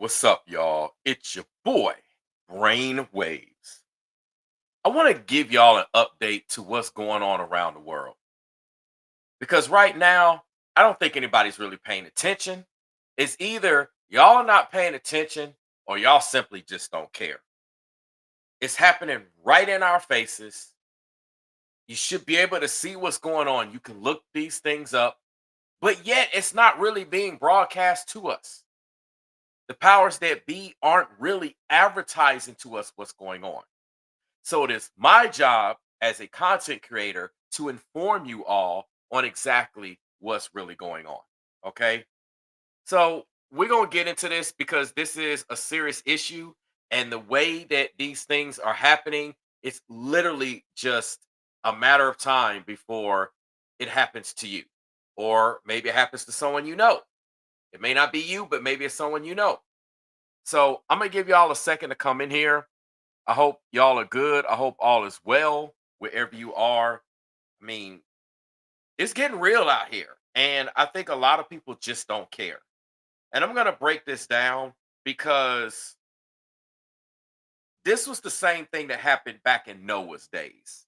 What's up, y'all? It's your boy, Brain Waves. I want to give y'all an update to what's going on around the world. Because right now, I don't think anybody's really paying attention. It's either y'all are not paying attention or y'all simply just don't care. It's happening right in our faces. You should be able to see what's going on. You can look these things up, but yet it's not really being broadcast to us. The powers that be aren't really advertising to us what's going on. So it is my job as a content creator to inform you all on exactly what's really going on. Okay. So we're going to get into this because this is a serious issue. And the way that these things are happening, it's literally just a matter of time before it happens to you. Or maybe it happens to someone you know. It may not be you, but maybe it's someone you know. So I'm going to give y'all a second to come in here. I hope y'all are good. I hope all is well wherever you are. I mean, it's getting real out here. And I think a lot of people just don't care. And I'm going to break this down because this was the same thing that happened back in Noah's days.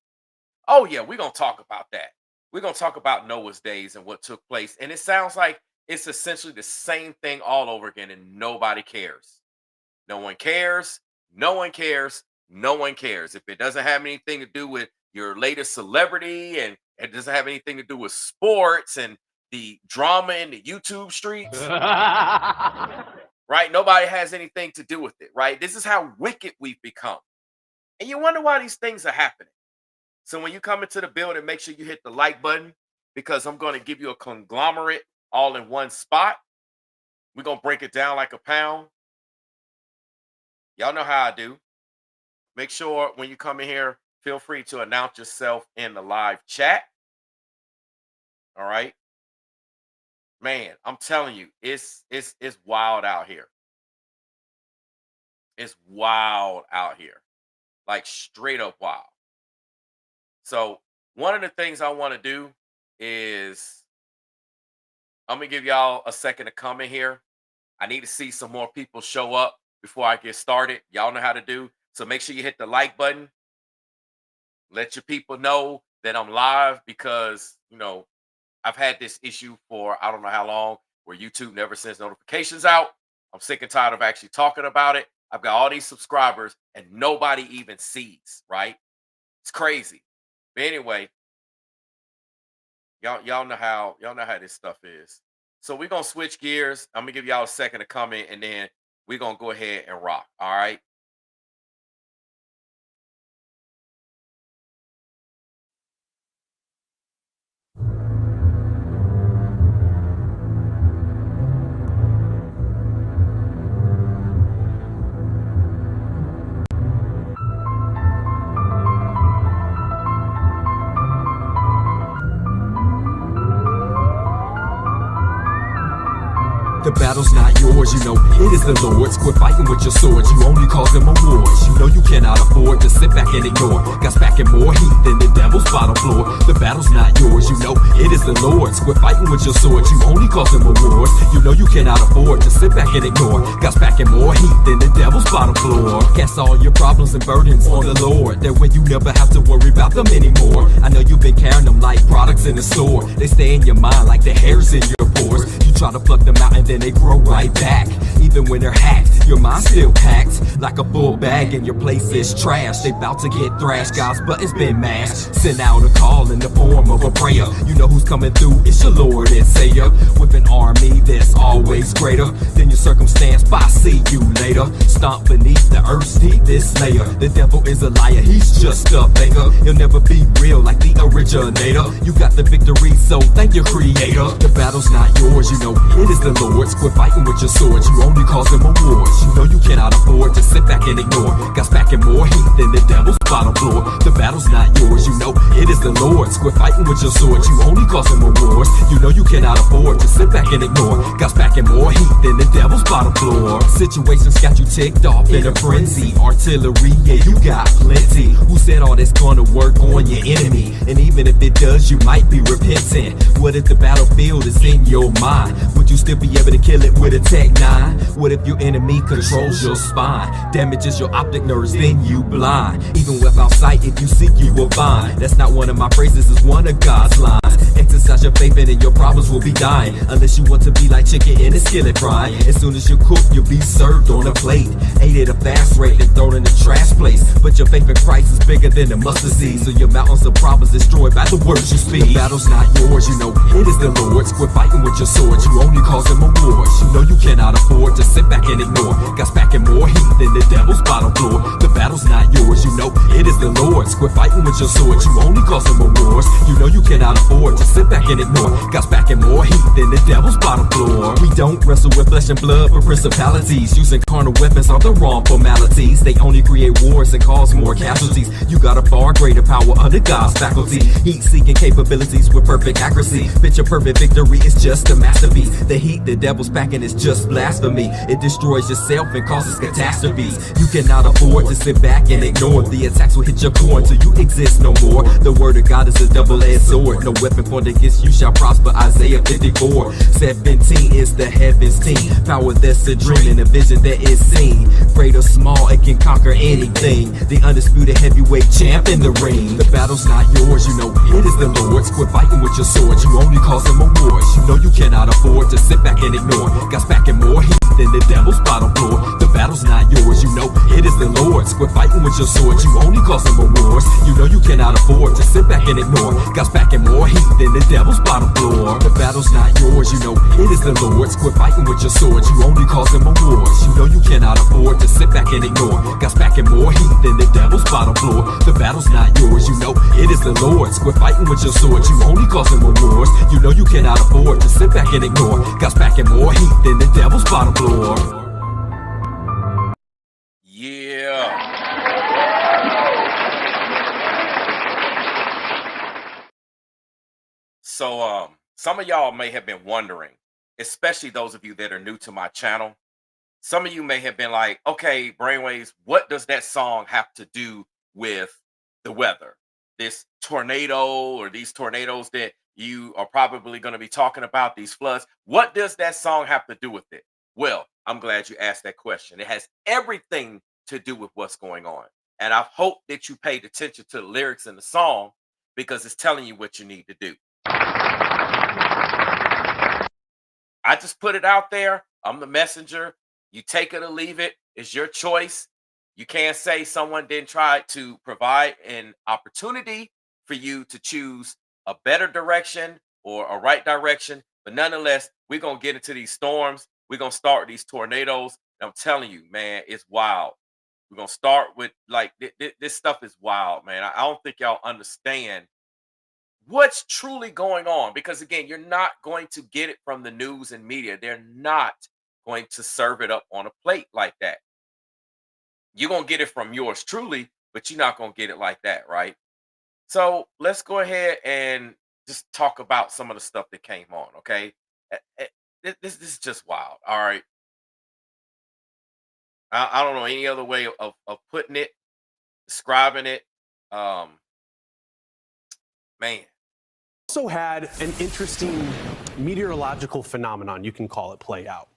Oh, yeah, we're going to talk about that. We're going to talk about Noah's days and what took place. And it sounds like it's essentially the same thing all over again, and nobody cares. No one cares. No one cares. No one cares. If it doesn't have anything to do with your latest celebrity and it doesn't have anything to do with sports and the drama in the YouTube streets, right? Nobody has anything to do with it, right? This is how wicked we've become. And you wonder why these things are happening. So when you come into the building, make sure you hit the like button because I'm going to give you a conglomerate all in one spot. We're going to break it down like a pound. Y'all know how I do. Make sure when you come in here, feel free to announce yourself in the live chat. All right. Man, I'm telling you, it's wild out here. It's wild out here. Like straight up wild. So one of the things I want to do is I'm going to give y'all a second to come in here. I need to see some more people show up before I get started. Y'all know how to do. So make sure you hit the like button. Let your people know that I'm live because, I've had this issue for I don't know how long where YouTube never sends notifications out. I'm sick and tired of actually talking about it. I've got all these subscribers and nobody even sees, right? It's crazy. But anyway, y'all know how this stuff is. So we're gonna switch gears. I'm gonna give y'all a second to come in and then we're gonna go ahead and rock. All right. The battle's not yours, it is the Lord's. Quit fighting with your swords, you only cause them awards. You cannot afford to sit back and ignore. Got spacking more heat than the devil's bottom floor. The battle's not yours, it is the Lord's. Quit fighting with your swords, you only cause them awards. You cannot afford to sit back and ignore. Got spacking more heat than the devil's bottom floor. Cast all your problems and burdens on the Lord. That way you never have to worry about them anymore. I know you've been carrying them like products in the store. They stay in your mind like the hairs in your pores. You try to pluck them out and then they grow right back. Even when they're hacked, your mind's still packed like a full bag and your place is trash. They bout to get thrashed, God's button's been mashed. Send out a call in the form of a prayer. You know who's coming through, it's your Lord and Savior. With an army that's always greater than your circumstance. Bye, see you later. Stomp beneath the earth's deepest layer. The devil is a liar, he's just a faker. He'll never be real like the originator. You got the victory, so thank your creator. The battle's not yours, it is the Lord's. Quit fighting with your swords, you only cause them awards. You cannot afford to sit back and ignore. Got spacking more heat than the devil's bottom floor. The battle's not yours, it is the the Lord's. Quit fighting with your sword, you only causing more wars. You know you cannot afford to sit back and ignore. Got back in more heat than the devil's bottom floor. Situations got you ticked off in a frenzy. Artillery, yeah, you got plenty. Who said all this gonna work on your enemy? And even if it does, you might be repentant. What if the battlefield is in your mind? Would you still be able to kill it with a Tech 9? What if your enemy controls your spine? Damages your optic nerves, then you blind. Even without sight, if you seek, you will find. That's not one of my phrases, it's one of God's lines. Exercise your faith and your problems will be dying. Unless you want to be like chicken in a skillet frying. As soon as you cook, you'll be served on a plate. Ate at a fast rate and thrown in the trash place. But your faith in Christ is bigger than the mustard seed. So your mountains of problems destroyed by the words you speak. The battle's not yours, you know it is the Lord's. Quit fighting with your sword, you only causing more wars. You know you cannot afford to sit back and ignore. Got back in more heat than the devil's bottom floor. The battle's not yours, you know it is the Lord's. Quit fighting with your sword, you only causing more wars. You know you cannot afford to sit back and ignore. Got back in more heat than the devil's bottom floor. We don't wrestle with flesh and blood but principalities. Using carnal weapons are the wrong formalities. They only create wars and cause more casualties. You got a far greater power under God's faculty. Heat-seeking capabilities with perfect accuracy. Picture perfect victory is just a masterpiece. The heat the devil's packing is just blasphemy. It destroys yourself and causes catastrophes. You cannot afford to sit back and ignore. The attacks will hit your core until you exist no more. The word of God is a double-edged sword. No weapon formed against you shall prosper. Isaiah 54:17 is the heavens team. Power that's a dream and a vision that is seen. Great or small, it can conquer anything. The undisputed heavyweight champ in the ring. The battle's not yours, you know it is the Lord's. Quit fighting with your sword, you only causing more wars. You know you cannot afford to sit back and ignore. Got back in more heat than the devil's bottom floor. The battle's not yours, you know it is the Lord's. Quit fighting with your sword, you only causing more wars. You know you cannot afford to sit back and ignore. Got back in more heat than the devil's bottom floor. The battle's not yours, you know it is the Lord's. Quit fighting with your sword, you only causing more wars. You know you cannot afford to sit back and ignore. Got back in more heat than the devil's bottom floor. The battle's not yours, you know it is the Lord's. Quit fighting with your sword, you only causing more wars. You know you cannot afford to sit back and ignore. Got back in more heat than the devil's bottom floor. Yeah. So some of y'all may have been wondering, especially those of you that are new to my channel. Some of you may have been like, okay, Brainwaves, what does that song have to do with the weather? This tornado or these tornadoes that you are probably going to be talking about, these floods. What does that song have to do with it? Well, I'm glad you asked that question. It has everything to do with what's going on. And I hope that you paid attention to the lyrics in the song because it's telling you what you need to do. I just put it out there. I'm the messenger. You take it or leave it. It's your choice. You can't say someone didn't try to provide an opportunity for you to choose a better direction or a right direction. But nonetheless, we're going to get into these storms. We're going to start with these tornadoes. And I'm telling you, man, it's wild. We're going to start with like this stuff is wild, man. I don't think y'all understand what's truly going on because, again, you're not going to get it from the news and media. They're not going to serve it up on a plate like that. You're going to get it from yours truly, but you're not going to get it like that, right? So let's go ahead and just talk about some of the stuff that came on, okay? This is just wild, all right? I don't know any other way of putting it, describing it. Man. Also had an interesting meteorological phenomenon, you can call it, play out.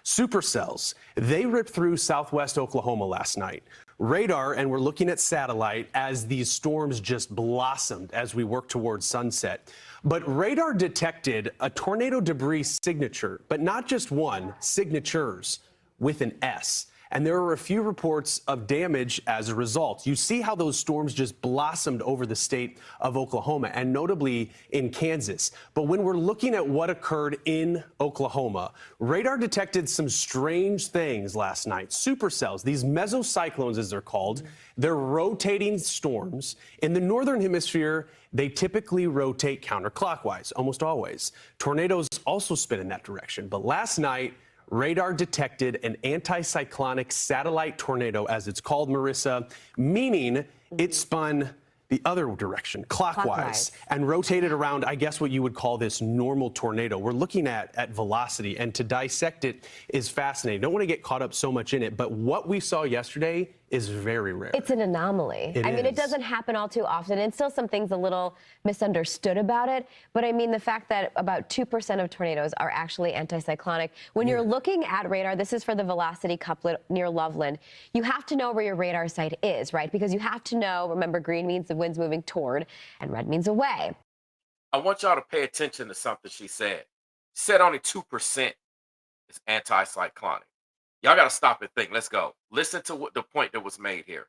Supercells, they ripped through southwest Oklahoma last night. Radar, and we're looking at satellite as these storms just blossomed as we work towards sunset. But radar detected a tornado debris signature, but not just one, signatures with an S. And there are a few reports of damage as a result. You see how those storms just blossomed over the state of Oklahoma and notably in Kansas. But when we're looking at what occurred in Oklahoma, radar detected some strange things last night. Supercells, these mesocyclones as they're called, they're rotating storms. In the northern hemisphere, they typically rotate counterclockwise, almost always. Tornadoes also spin in that direction. But last night, radar detected an anticyclonic satellite tornado, as it's called, Marissa, meaning it spun the other direction, clockwise, and rotate it around, I guess what you would call this normal tornado. We're looking at velocity, and to dissect it is fascinating. Don't want to get caught up so much in it, but what we saw yesterday is very rare. It's an anomaly. I mean, it doesn't happen all too often, and still some things a little misunderstood about it. But I mean, the fact that about 2% of tornadoes are actually anticyclonic. When you're looking at radar, this is for the velocity couplet near Loveland, you have to know where your radar site is, right? Because you have to know, remember, green means the wind's moving toward, and red means away. I want y'all to pay attention to something she said. She said only 2% is anticyclonic. Y'all got to stop and think. Let's go. Listen to what the point that was made here.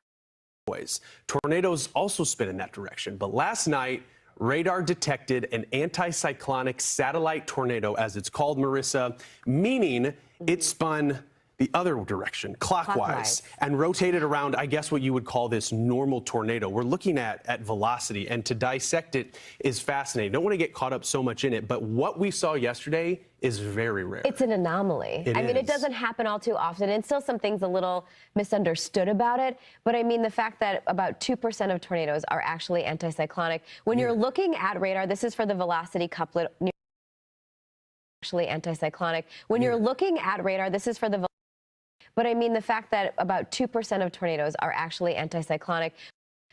Tornadoes also spin in that direction, but last night, radar detected an anticyclonic satellite tornado, as it's called, Marissa, meaning it spun the other direction, clockwise, and rotated around, I guess what you would call this normal tornado. We're looking at velocity, and to dissect it is fascinating. Don't want to get caught up so much in it, but what we saw yesterday is very rare. It's an anomaly. I mean, it doesn't happen all too often, and still some things a little misunderstood about it. But I mean, the fact that about 2% of tornadoes are actually anticyclonic. When you're looking at radar, this is for the velocity couplet near actually anticyclonic. When you're looking at radar, this is for the but I mean, the fact that about 2% of tornadoes are actually anticyclonic,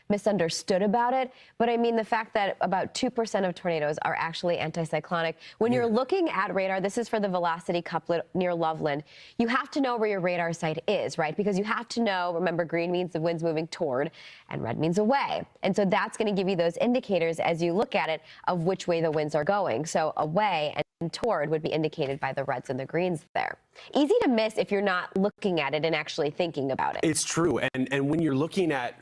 misunderstood about it. But I mean, the fact that about 2% of tornadoes are actually anticyclonic. When you're looking at radar, this is for the velocity couplet near Loveland, you have to know where your radar site is, right? Because you have to know, remember, green means the wind's moving toward, and red means away. And so that's going to give you those indicators as you look at it of which way the winds are going. So away and toward would be indicated by the reds and the greens there. Easy to miss if you're not looking at it and actually thinking about it. It's true. And when you're looking at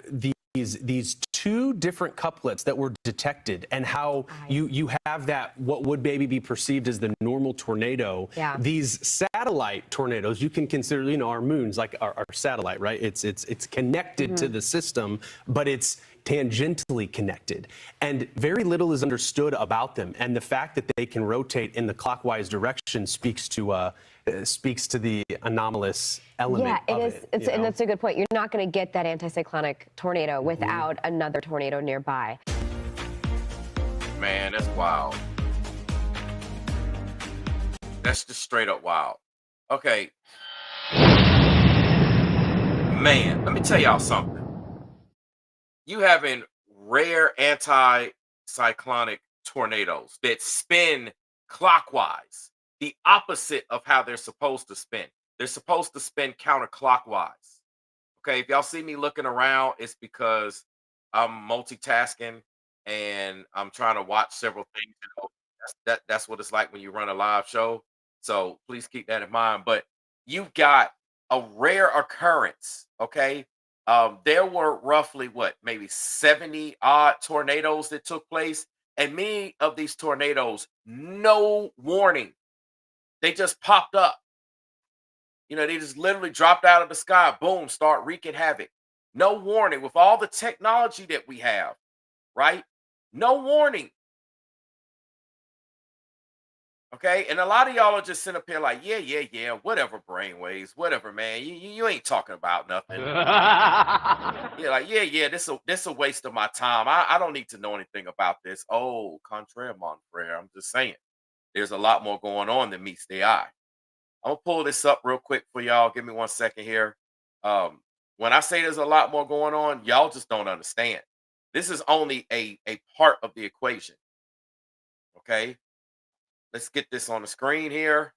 these two different couplets that were detected and how you have that what would maybe be perceived as the normal tornado, these satellite tornadoes you can consider, you know, our moons like our satellite, right? It's connected to the system, but it's tangentially connected, and very little is understood about them. And the fact that they can rotate in the clockwise direction speaks to the anomalous element of it. And that's a good point. You're not going to get that anticyclonic tornado without another tornado nearby. Man, that's wild. That's just straight up wild. Okay. Man, let me tell y'all something. You having rare anticyclonic tornadoes that spin clockwise, the opposite of how they're supposed to spin. They're supposed to spin counterclockwise. Okay, if y'all see me looking around, it's because I'm multitasking and I'm trying to watch several things. You know, that's what it's like when you run a live show. So please keep that in mind. But you've got a rare occurrence, okay? There were roughly maybe 70 odd tornadoes that took place, and many of these tornadoes, no warning. They just popped up. You know, they just literally dropped out of the sky, boom, start wreaking havoc. No warning. With all the technology that we have, right? No warning. Okay, and a lot of y'all are just sitting up here like, yeah, whatever, brainwaves, whatever, man. You ain't talking about nothing. You're like, yeah, this a waste of my time. I don't need to know anything about this. Oh, contraire, mon frere. I'm just saying, there's a lot more going on than meets the eye. I'm gonna pull this up real quick for y'all. Give me 1 second here. When I say there's a lot more going on, y'all just don't understand. This is only a part of the equation. Okay. Let's get this on the screen here.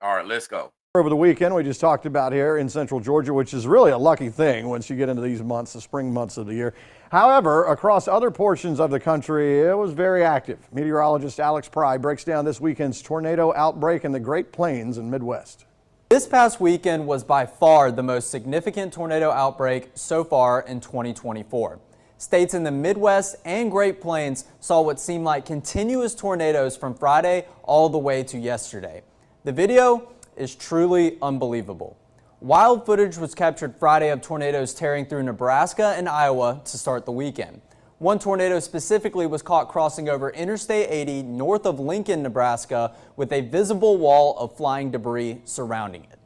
All right, let's go. Over the weekend, we just talked about here in central Georgia, which is really a lucky thing once you get into these months, the spring months of the year. However, across other portions of the country, it was very active. Meteorologist Alex Pry breaks down this weekend's tornado outbreak in the Great Plains and Midwest. This past weekend was by far the most significant tornado outbreak so far in 2024. States in the Midwest and Great Plains saw what seemed like continuous tornadoes from Friday all the way to yesterday. The video is truly unbelievable. Wild footage was captured Friday of tornadoes tearing through Nebraska and Iowa to start the weekend. One tornado specifically was caught crossing over Interstate 80 north of Lincoln, Nebraska, with a visible wall of flying debris surrounding it.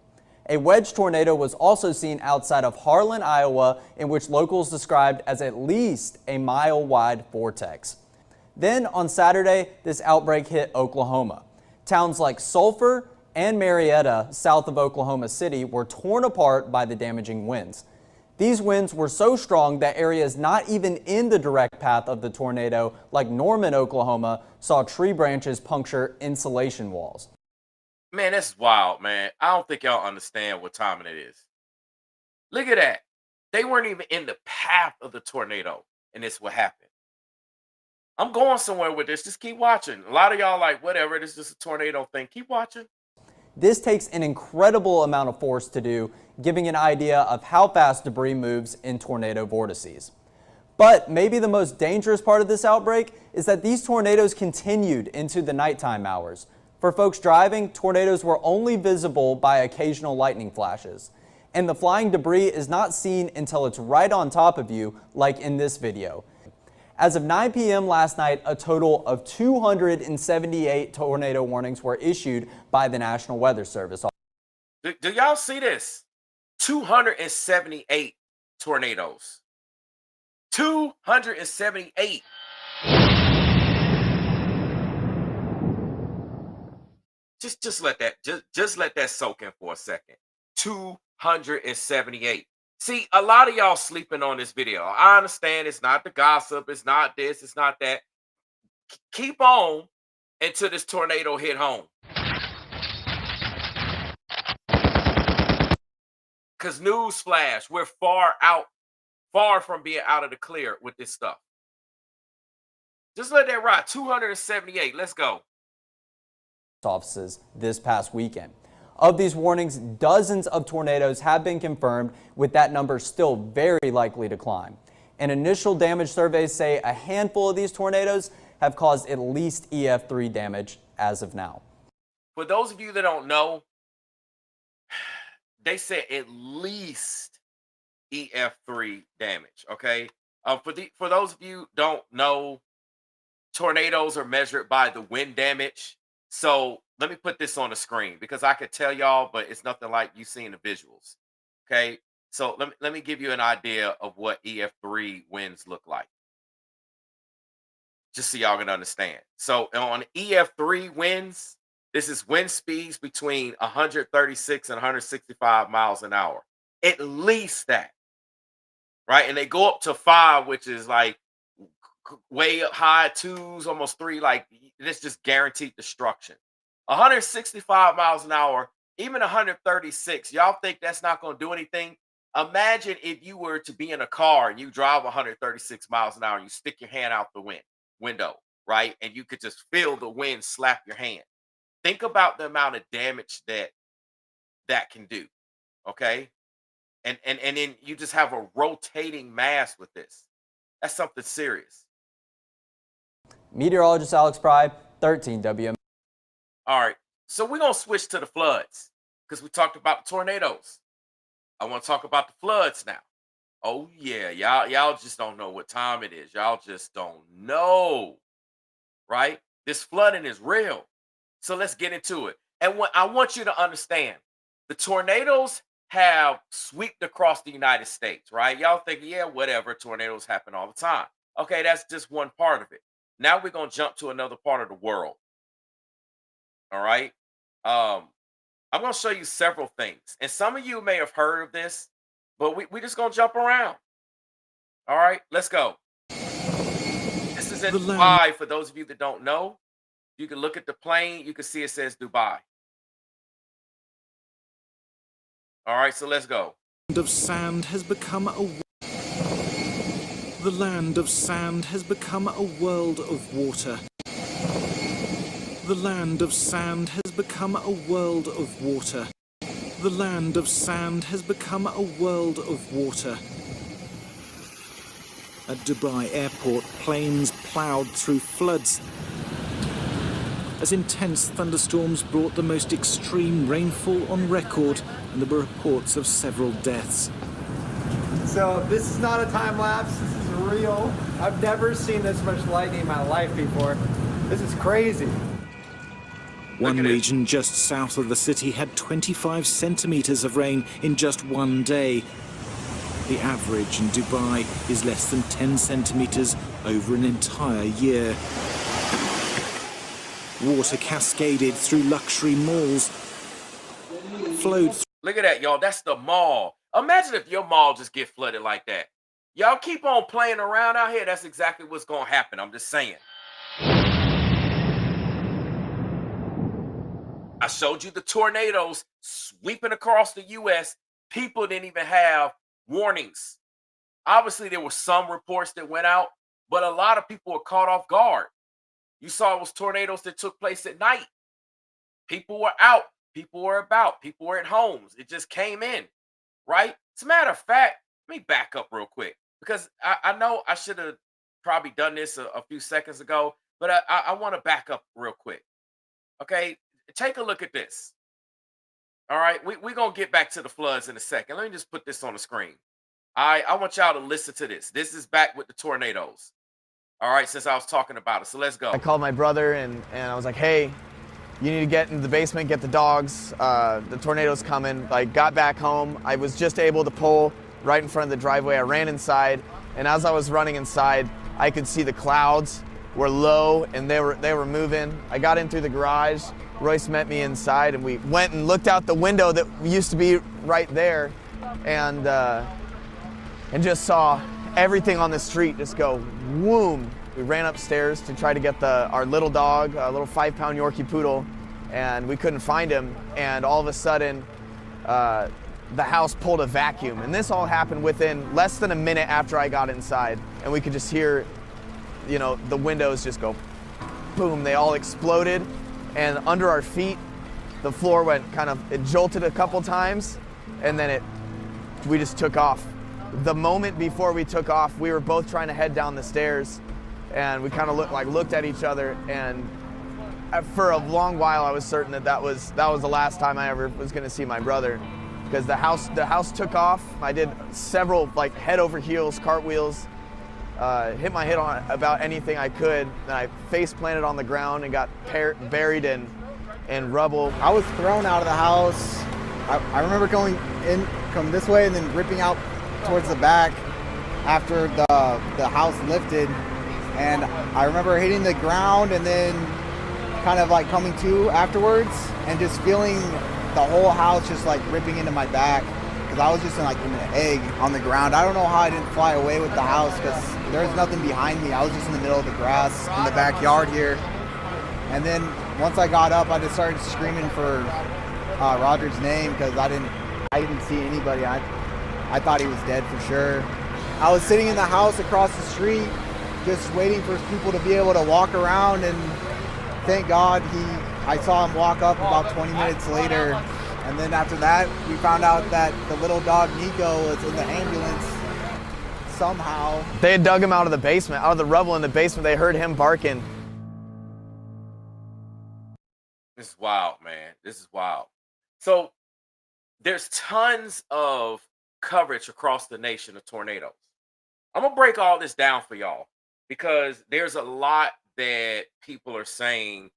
A wedge tornado was also seen outside of Harlan, Iowa, in which locals described as at least a mile-wide vortex. Then on Saturday, this outbreak hit Oklahoma. Towns like Sulphur and Marietta, south of Oklahoma City, were torn apart by the damaging winds. These winds were so strong that areas not even in the direct path of the tornado, like Norman, Oklahoma, saw tree branches puncture insulation walls. Man, that's wild, man. I don't think y'all understand what time it is. Look at that. They weren't even in the path of the tornado, and this what happened. I'm going somewhere with this. Just keep watching. A lot of y'all like, whatever, this is just a tornado thing. Keep watching. This takes an incredible amount of force to do, giving an idea of how fast debris moves in tornado vortices. But maybe the most dangerous part of this outbreak is that these tornadoes continued into the nighttime hours. For folks driving, tornadoes were only visible by occasional lightning flashes. And the flying debris is not seen until it's right on top of you, like in this video. As of 9 p.m. last night, a total of 278 tornado warnings were issued by the National Weather Service. Do y'all see this? 278 tornadoes. 278. Just let that just let that soak in for a second. 278. See, a lot of y'all sleeping on this video. I understand it's not the gossip, it's not this, it's not that. Keep on until this tornado hit home. Because newsflash, we're far from being out of the clear with this stuff. Just let that ride. 278. Let's go. Offices this past weekend. Of these warnings, dozens of tornadoes have been confirmed, with that number still very likely to climb. And initial damage surveys say a handful of these tornadoes have caused at least EF3 damage as of now. For those of you that don't know, they said at least EF3 damage, okay? For those of you don't know, tornadoes are measured by the wind damage. So let me put this on the screen because I could tell y'all, but it's nothing like you seeing the visuals. Okay. So let me give you an idea of what EF3 winds look like. Just so y'all can understand. So on EF3 winds, this is wind speeds between 136 and 165 miles an hour. At least that. Right. And they go up to 5, which is like way up high, 2s, almost 3, like this just guaranteed destruction. 165 miles an hour, even 136. Y'all think that's not going to do anything? Imagine if you were to be in a car and you drive 136 miles an hour and you stick your hand out the window, right? And you could just feel the wind slap your hand. Think about the amount of damage that can do, okay? And then you just have a rotating mass with this. That's something serious. Meteorologist Alex Pry, 13 WM. All right, so we're going to switch to the floods because we talked about the tornadoes. I want to talk about the floods now. Oh, yeah, y'all just don't know what time it is. Y'all just don't know, right? This flooding is real. So let's get into it. And what I want you to understand, the tornadoes have swept across the United States, right? Y'all think, yeah, whatever, tornadoes happen all the time. Okay, that's just one part of it. Now we're going to jump to another part of the world. All right. I'm going to show you several things. And some of you may have heard of this, but we're just going to jump around. All right, let's go. This is in Dubai. For those of you that don't know, you can look at the plane. You can see it says Dubai. All right, so let's go. Of sand has become the land of sand has become a world of water. The land of sand has become a world of water. The land of sand has become a world of water. At Dubai Airport, planes ploughed through floods as intense thunderstorms brought the most extreme rainfall on record, and there were reports of several deaths. So this is not a time lapse, this is real. I've never seen this much lightning in my life before. This is crazy. One region just south of the city had 25 centimeters of rain in just one day. The average in Dubai is less than 10 centimeters over an entire year. Water cascaded through luxury malls, flowed through. Look at that, y'all. That's the mall. Imagine if your mall just get flooded like that. Y'all keep on playing around out here. That's exactly what's going to happen. I'm just saying. I showed you the tornadoes sweeping across the U.S. People didn't even have warnings. Obviously, there were some reports that went out, but a lot of people were caught off guard. You saw it was tornadoes that took place at night. People were out. People were about. People were at homes. It just came in, right? As a matter of fact, let me back up real quick because I know I should have probably done this a few seconds ago, but I want to back up real quick. Okay, take a look at this. All right, we're going to get back to the floods in a second. Let me just put this on the screen. I want y'all to listen to this. This is back with the tornadoes. All right, since I was talking about it. So let's go. I called my brother and I was like, hey, you need to get into the basement, get the dogs. The tornado's coming. I got back home. I was just able to pull right in front of the driveway. I ran inside, and as I was running inside, I could see the clouds were low and they were moving. I got in through the garage. Royce met me inside, and we went and looked out the window that used to be right there, and just saw everything on the street just go whoom. We ran upstairs to try to get our little dog, a little 5-pound Yorkie poodle, and we couldn't find him. And all of a sudden, the house pulled a vacuum. And this all happened within less than a minute after I got inside. And we could just hear, the windows just go boom. They all exploded. And under our feet, the floor went it jolted a couple times, and then we just took off. The moment before we took off, we were both trying to head down the stairs, and we kind of looked at each other, and for a long while I was certain that was the last time I ever was going to see my brother, because the house took off. I did several head over heels cartwheels, hit my head on about anything I could, and I face planted on the ground and got buried in rubble. I was thrown out of the house. I remember coming this way and then ripping out towards the back after the house lifted, and I remember hitting the ground and then kind of coming to afterwards and just feeling the whole house just ripping into my back, because I was just in an egg on the ground. I don't know how I didn't fly away with the house, because there was nothing behind me. I was just in the middle of the grass in the backyard here, and then once I got up, I just started screaming for Roger's name, because I didn't see anybody. I thought he was dead for sure. I was sitting in the house across the street just waiting for people to be able to walk around, and thank God I saw him walk up about 20 minutes later. And then after that, we found out that the little dog Nico was in the ambulance somehow. They had dug him out of the basement, out of the rubble in the basement. They heard him barking. This is wild, man. This is wild. So there's tons of coverage across the nation of tornadoes. I'm going to break all this down for y'all, because there's a lot that people are saying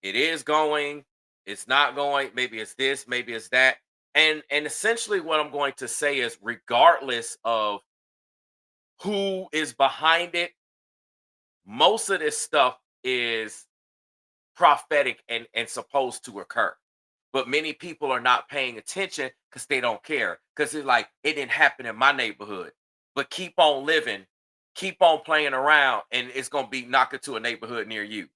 it is going, it's not going, maybe it's this, maybe it's that. And essentially what I'm going to say is, regardless of who is behind it, most of this stuff is prophetic and supposed to occur. But many people are not paying attention because they don't care. Because it's it didn't happen in my neighborhood. But keep on living, keep on playing around, and it's going to be knocking to a neighborhood near you.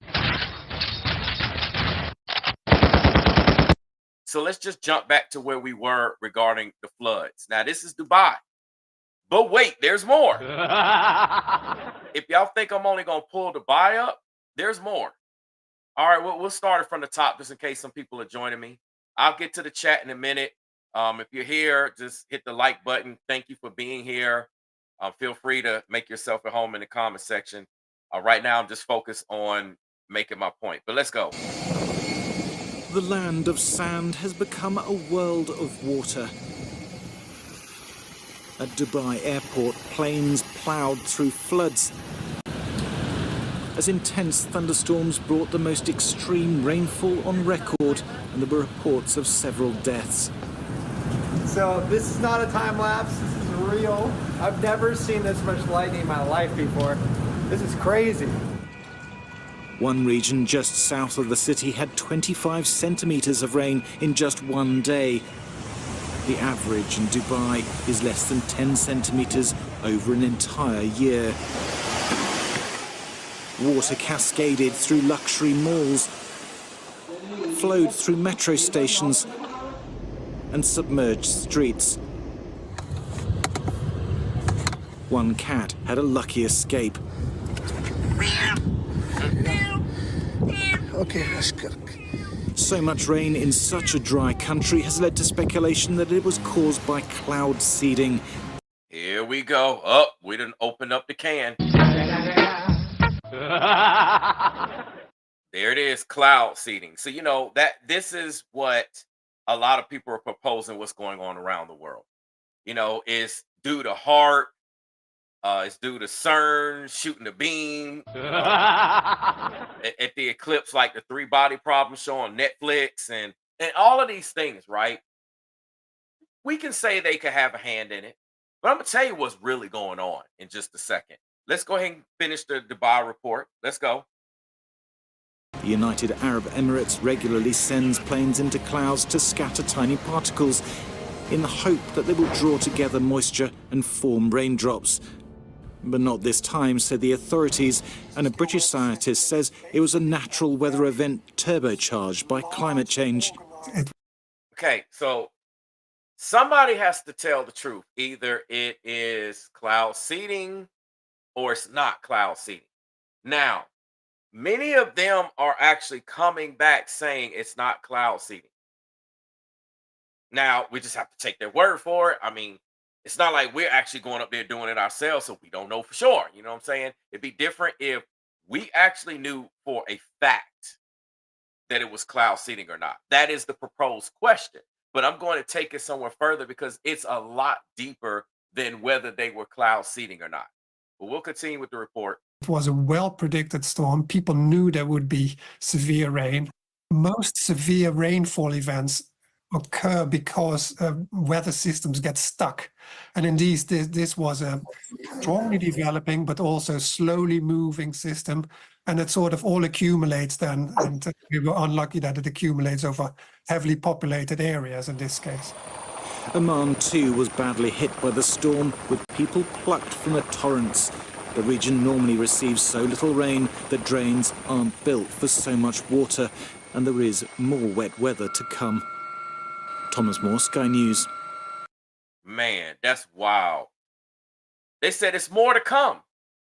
So let's just jump back to where we were regarding the floods. Now, this is Dubai. But wait, there's more. If y'all think I'm only going to pull Dubai up, there's more. All right, we'll start it from the top just in case some people are joining me. I'll get to the chat in a minute. If you're here, just hit the like button. Thank you for being here. Feel free to make yourself at home in the comment section. Right now, I'm just focused on making my point. But let's go. The land of sand has become a world of water. At Dubai Airport, planes ploughed through floods. as intense thunderstorms brought the most extreme rainfall on record, and there were reports of several deaths. So this is not a time lapse, this is real. I've never seen this much lightning in my life before. This is crazy. One region just south of the city had 25 centimeters of rain in just one day. The average in Dubai is less than 10 centimeters over an entire year. Water cascaded through luxury malls, flowed through metro stations and submerged streets. One cat had a lucky escape. Okay, let's go. So much rain in such a dry country has led to speculation that it was caused by cloud seeding. Here we go. We done opened up the can. There it is, cloud seeding. So, you know, that this is what a lot of people are proposing what's going on around the world. You know, it's due to HAARP, it's due to CERN shooting the beam at the eclipse, like the 3 Body Problem show on Netflix, and all of these things, right? We can say they could have a hand in it, but I'm gonna tell you what's really going on in just a second. Let's go ahead and finish the Dubai report. Let's go. The United Arab Emirates regularly sends planes into clouds to scatter tiny particles in the hope that they will draw together moisture and form raindrops. But not this time, said the authorities, and a British scientist says it was a natural weather event turbocharged by climate change. Okay, so somebody has to tell the truth. Either it is cloud seeding or it's not cloud seeding. Now, many of them are actually coming back saying it's not cloud seeding. Now, we just have to take their word for it. I mean, it's not like we're actually going up there doing it ourselves, so we don't know for sure. You know what I'm saying? It'd be different if we actually knew for a fact that it was cloud seeding or not. That is the proposed question. But I'm going to take it somewhere further because it's a lot deeper than whether they were cloud seeding or not. But we'll continue with the report. It was a well-predicted storm. People knew there would be severe rain. Most severe rainfall events occur because weather systems get stuck. And indeed, this was a strongly developing but also slowly moving system. And it sort of all accumulates then. And we were unlucky that it accumulates over heavily populated areas in this case. Oman too was badly hit by the storm, with people plucked from the torrents. The region normally receives so little rain that drains aren't built for so much water, and there is more wet weather to come. Thomas Moore, Sky News. Man, that's wild. They said it's more to come,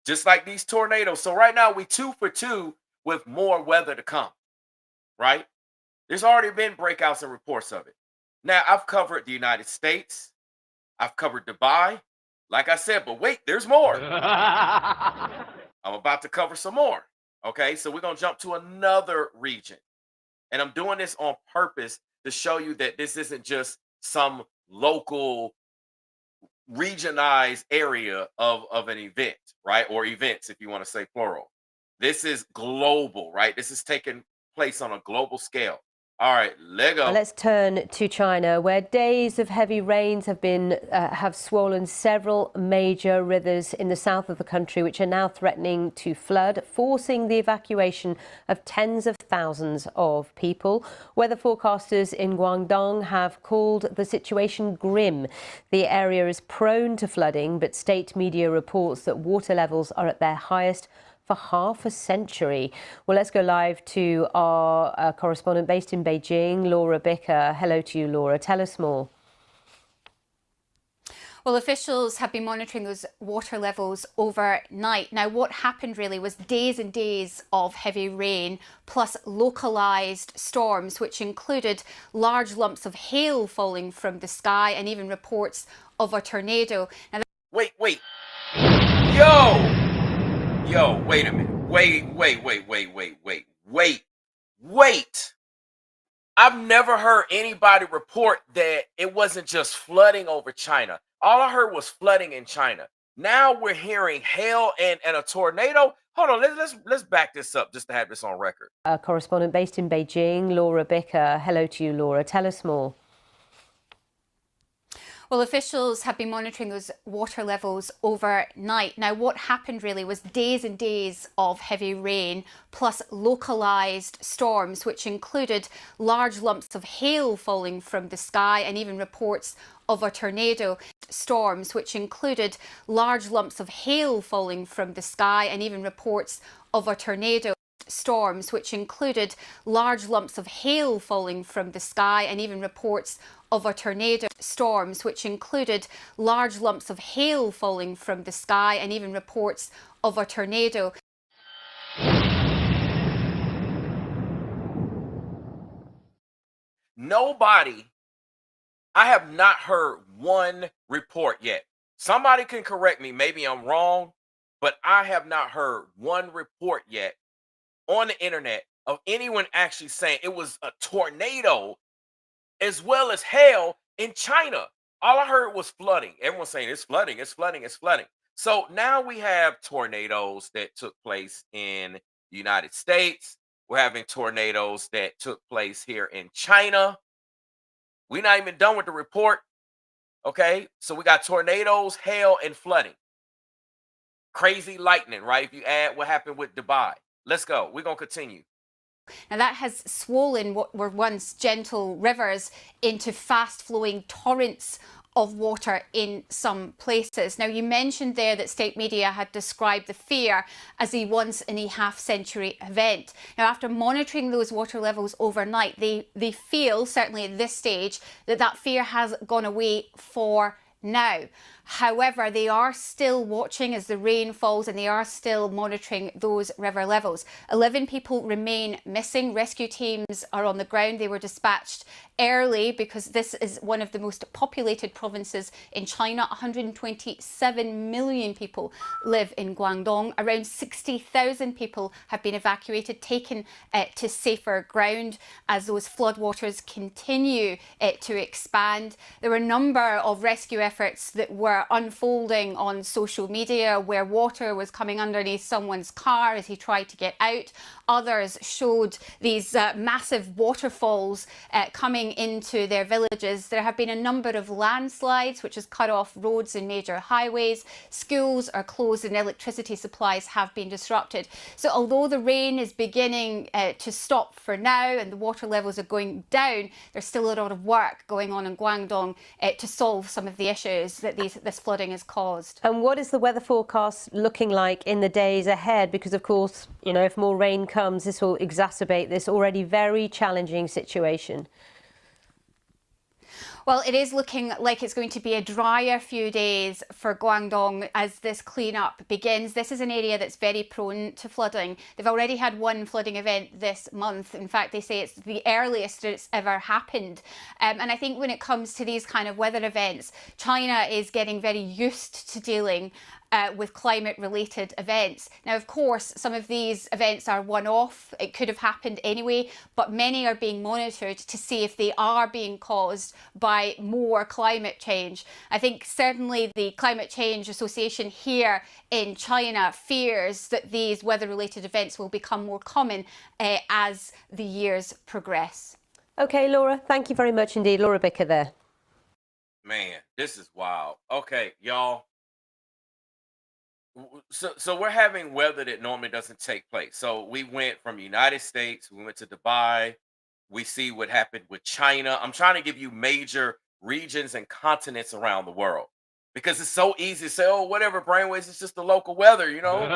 just like these tornadoes. So right now we 2 for 2 with more weather to come, right? There's already been breakouts and reports of it. Now, I've covered the United States. I've covered Dubai. Like I said, but wait, there's more. I'm about to cover some more. Okay, so we're going to jump to another region. And I'm doing this on purpose to show you that this isn't just some local regionalized area of an event, right? Or events, if you want to say plural. This is global, right? This is taking place on a global scale. All right, Lego. Let's turn to China, where days of heavy rains have swollen several major rivers in the south of the country, which are now threatening to flood, forcing the evacuation of tens of thousands of people. Weather forecasters in Guangdong have called the situation grim. The area is prone to flooding, but state media reports that water levels are at their highest for half a century. Well, let's go live to our correspondent based in Beijing, Laura Bicker. Hello to you, Laura. Tell us more. Well, officials have been monitoring those water levels overnight. Now, what happened really was days and days of heavy rain plus localised storms, which included large lumps of hail falling from the sky and even reports of a tornado. Now, Wait. Yo, wait a minute. Wait. I've never heard anybody report that it wasn't just flooding over China. All I heard was flooding in China. Now we're hearing hail and a tornado. Hold on, let's back this up just to have this on record. A correspondent based in Beijing, Laura Bicker. Hello to you, Laura. Tell us more. Well, officials have been monitoring those water levels overnight. Now, what happened really was days and days of heavy rain, plus localised storms, which included large lumps of hail falling from the sky and even reports of a tornado. Storms, which included large lumps of hail falling from the sky and even reports of a tornado. Storms, which included large lumps of hail falling from the sky and even reports of a tornado. Storms, which included large lumps of hail falling from the sky and even reports of a tornado. Nobody, I have not heard one report yet. Somebody can correct me, maybe I'm wrong, but I have not heard one report yet on the internet of anyone actually saying it was a tornado as well as hail in China. All I heard was flooding. Everyone's saying it's flooding, it's flooding, it's flooding. So now we have tornadoes that took place in the United States. We're having tornadoes that took place here in China. We're not even done with the report. Okay. So we got tornadoes, hail, and flooding. Crazy lightning, right? If you add what happened with Dubai. Let's go. We're going to continue. Now that has swollen what were once gentle rivers into fast-flowing torrents of water in some places. Now, you mentioned there that state media had described the fear as a once-in-a-half-century event. Now, after monitoring those water levels overnight, they feel, certainly at this stage, that fear has gone away for now. However, they are still watching as the rain falls and they are still monitoring those river levels. 11 people remain missing. Rescue teams are on the ground. They were dispatched early because this is one of the most populated provinces in China. 127 million people live in Guangdong. Around 60,000 people have been evacuated, taken to safer ground as those floodwaters continue to expand. There were a number of rescue efforts that were unfolding on social media where water was coming underneath someone's car as he tried to get out. Others showed these massive waterfalls coming into their villages. There have been a number of landslides which has cut off roads and major highways. Schools are closed and electricity supplies have been disrupted. So although the rain is beginning to stop for now and the water levels are going down, there's still a lot of work going on in Guangdong to solve some of the issues that this flooding has caused. And what is the weather forecast looking like in the days ahead? Because, of course, you know, if more rain comes, this will exacerbate this already very challenging situation. Well, it is looking like it's going to be a drier few days for Guangdong as this cleanup begins. This is an area that's very prone to flooding. They've already had one flooding event this month. In fact, they say it's the earliest it's ever happened. And I think when it comes to these kind of weather events, China is getting very used to dealing with climate-related events. Now, of course, some of these events are one-off. It could have happened anyway, but many are being monitored to see if they are being caused by more climate change. I think certainly the Climate Change Association here in China fears that these weather-related events will become more common as the years progress. Okay, Laura, thank you very much indeed. Laura Bicker there. Man, this is wild. Okay, y'all. So we're having weather that normally doesn't take place. So we went from United States, we went to Dubai. We see what happened with China. I'm trying to give you major regions and continents around the world because it's so easy to say, oh, whatever, brainwaves, it's just the local weather, you know.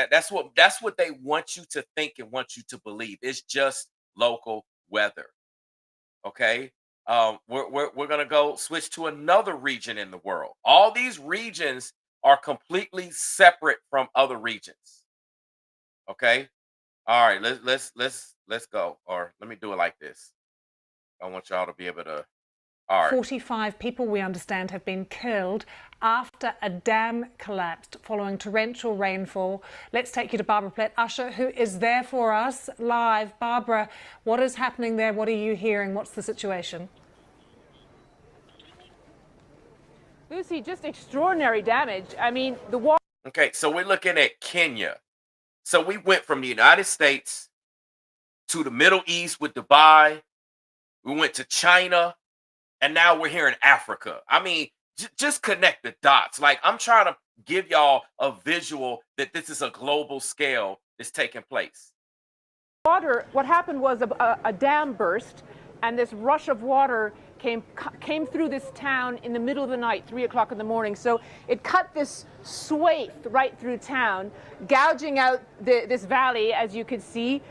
That's what they want you to think and want you to believe. It's just local weather. Okay. We're gonna go switch to another region in the world. All these regions are completely separate from other regions. Okay. All right. Let's go. Or let me do it like this. I want y'all to be able to. All right. 45 people, we understand, have been killed after a dam collapsed following torrential rainfall. Let's take you to Barbara Plett-Usher, who is there for us live. Barbara, what is happening there? What are you hearing? What's the situation? Lucy, just extraordinary damage. I mean, the water. Okay, so we're looking at Kenya. So we went from the United States to the Middle East with Dubai. We went to China, and now we're here in Africa. I mean, just connect the dots. Like, I'm trying to give y'all a visual that this is a global scale that's taking place. Water, what happened was a dam burst, and this rush of water came through this town in the middle of the night, 3 o'clock in the morning. So it cut this swathe right through town, gouging out this valley, as you can see,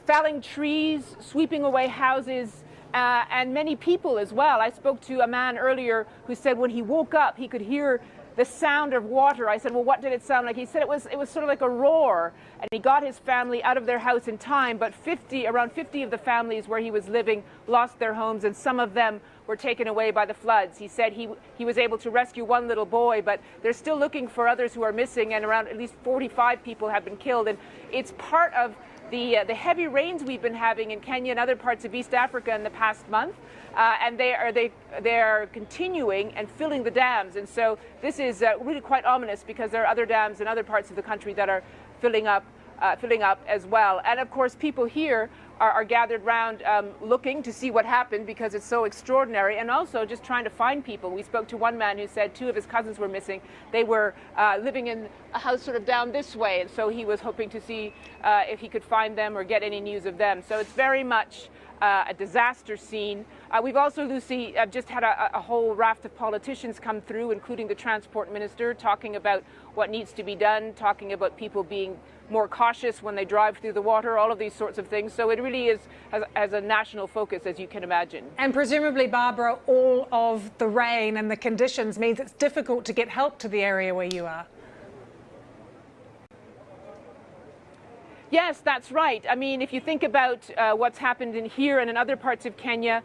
felling trees, sweeping away houses, and many people as well. I spoke to a man earlier who said when he woke up, he could hear the sound of water. I said, well, what did it sound like? He said it was sort of like a roar, and he got his family out of their house in time, but around 50 of the families where he was living lost their homes, and some of them were taken away by the floods. He said he was able to rescue one little boy, but they're still looking for others who are missing, and around at least 45 people have been killed. And it's part of the heavy rains we've been having in Kenya and other parts of East Africa in the past month, and they are continuing and filling the dams. And so this is really quite ominous, because there are other dams in other parts of the country that are filling up as well. And of course, people here are gathered around looking to see what happened, because it's so extraordinary, and also just trying to find people. We spoke to one man who said 2 of his cousins were missing. They were living in a house sort of down this way, and so he was hoping to see if he could find them or get any news of them. So it's very much a disaster scene. We've also, Lucy, just had a whole raft of politicians come through, including the transport minister, talking about what needs to be done, talking about people being more cautious when they drive through the water, all of these sorts of things. So it really is as a national focus, as you can imagine. And presumably, Barbara, all of the rain and the conditions means it's difficult to get help to the area where you are. Yes, that's right. I mean, if you think about what's happened in here and in other parts of Kenya,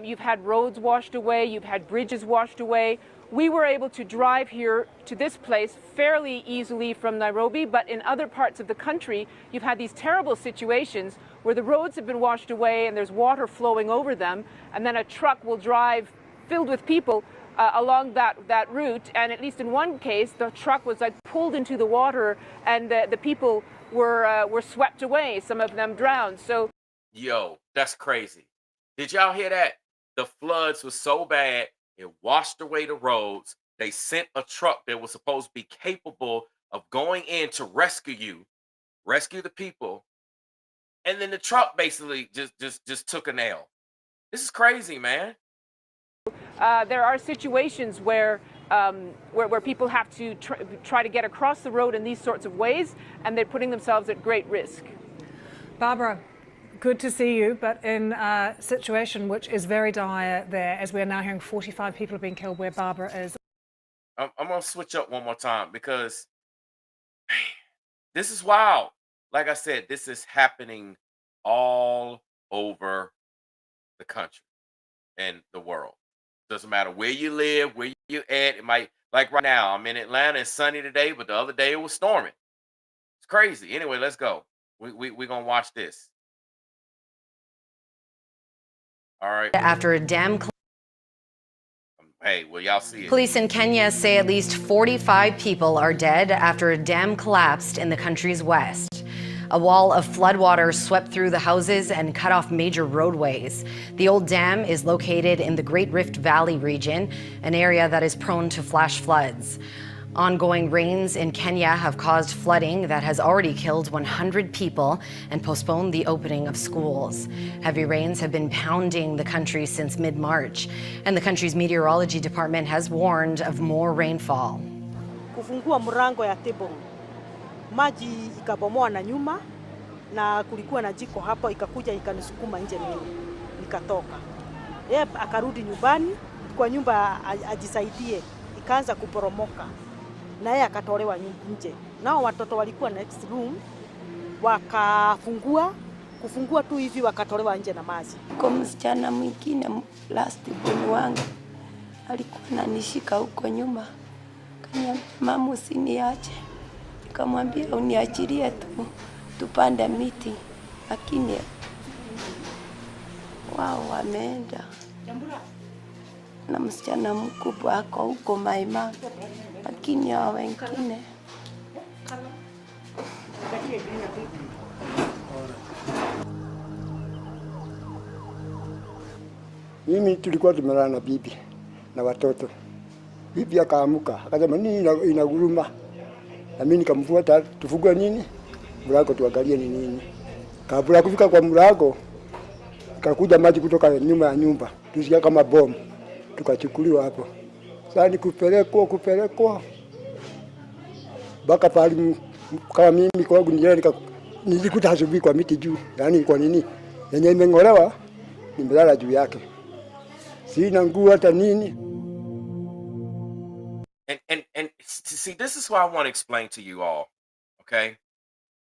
you've had roads washed away, you've had bridges washed away. We were able to drive here to this place fairly easily from Nairobi, but in other parts of the country, you've had these terrible situations where the roads have been washed away and there's water flowing over them, and then a truck will drive filled with people along that route, and at least in one case, the truck was like pulled into the water, and the people were swept away. Some of them drowned. So, yo, that's crazy. Did y'all hear that? The floods were so bad, it washed away the roads. They sent a truck that was supposed to be capable of going in to rescue the people, and then the truck basically just took a nail. This is crazy, man. There are situations where people have to try to get across the road in these sorts of ways, and they're putting themselves at great risk. Barbara, good to see you, but in a situation which is very dire there, as we are now hearing 45 people have been killed where Barbara is. I'm going to switch up one more time, because this is wild. Like I said, this is happening all over the country and the world. Doesn't matter where you live, where you at. It might, like right now, I'm in Atlanta. It's sunny today, but the other day it was storming. It's crazy. Anyway, let's go. We're going to watch this. All right. After a dam. Hey, well, y'all see it. Police in Kenya say at least 45 people are dead after a dam collapsed in the country's west. A wall of floodwater swept through the houses and cut off major roadways. The old dam is located in the Great Rift Valley region, an area that is prone to flash floods. Ongoing rains in Kenya have caused flooding that has already killed 100 people and postponed the opening of schools. Heavy rains have been pounding the country since mid-March, and the country's meteorology department has warned of more rainfall. Kufungua mlango ya table, maji ikabomoa na nyuma, na kulikuwa na jiko hapo, ikakuja ikanisukuma nje, nikatoka. Yeye akarudi nyumbani kwa nyumba ajisaidie, ikaanza kuporomoka. Na yeye akatolewa nje. Nao watoto walikuwa next room, kufungua tu hivi wakatolewa nje na maji. Kwa msichana mwingine last born wangu alikuwa ananishika huko nyuma. Kaniambia mama usiniache. Nikamwambia uniachilie tu tupande miti. Lakini wao wameenda. na msichana mkubwa ako huko Maima, lakini hao wengine mimi tulikuwa tumelala na bibi na watoto. Bibi akaamuka akasema nini inaguruma, na mimi nikamfuata tufungue nini mlango tuangalie ni nini. Kabla kufika kwa mlango kakuja maji kutoka nyuma ya nyumba, tusikia kama bomu, tukachukuliwa hapo. Sasa ni kupelekwa mpaka pale kama mimi kwangu nilikuta asubuhi kwa miti juu, yaani kwa nini yenye imeng'olewa nimelala juu yake, sina nguo hata nini. And see, this is what I want to explain to you all, okay?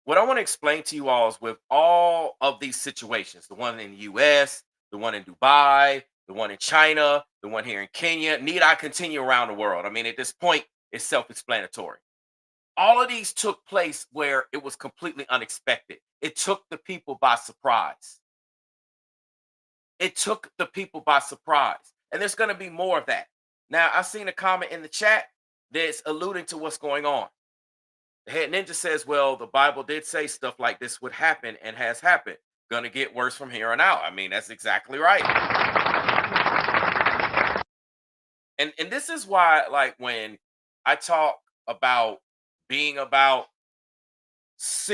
What I want to explain to you all is with all of these situations, the one in the U.S., the one in Dubai, the one in China, the one here in Kenya, need I continue around the world? I mean, at this point, it's self-explanatory. All of these took place where it was completely unexpected. It took the people by surprise. It took the people by surprise. And there's going to be more of that. Now, I've seen a comment in the chat that's alluding to what's going on. The head ninja says, well, the Bible did say stuff like this would happen and has happened. Gonna get worse from here on out. I mean, that's exactly right. And this is why, like, when I talk about being about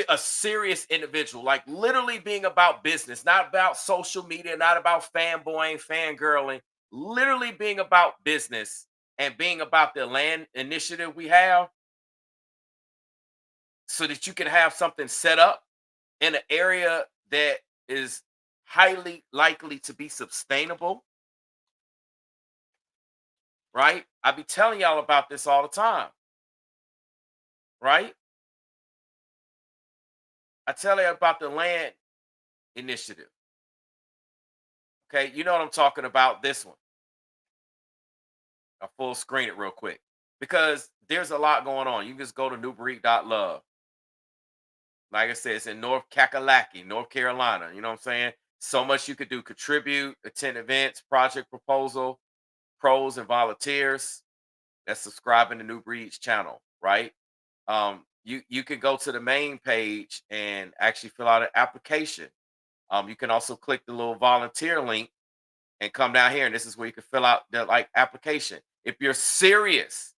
a serious individual, like literally being about business, not about social media, not about fanboying, fangirling, literally being about business and being about the land initiative we have, so that you can have something set up in an area that is highly likely to be sustainable, right? I be telling y'all about this all the time, right? I tell you about the land initiative. Okay, you know what I'm talking about, this one. I'll full screen it real quick because there's a lot going on. You can just go to newbreed.love. Like I said, it's in North Kakalaki, North Carolina. You know what I'm saying? So much you could do: contribute, attend events, project proposal, pros and volunteers. That's subscribing to New Breed's channel, right? You can go to the main page and actually fill out an application. You can also click the little volunteer link and come down here, and this is where you can fill out the application. If you're serious,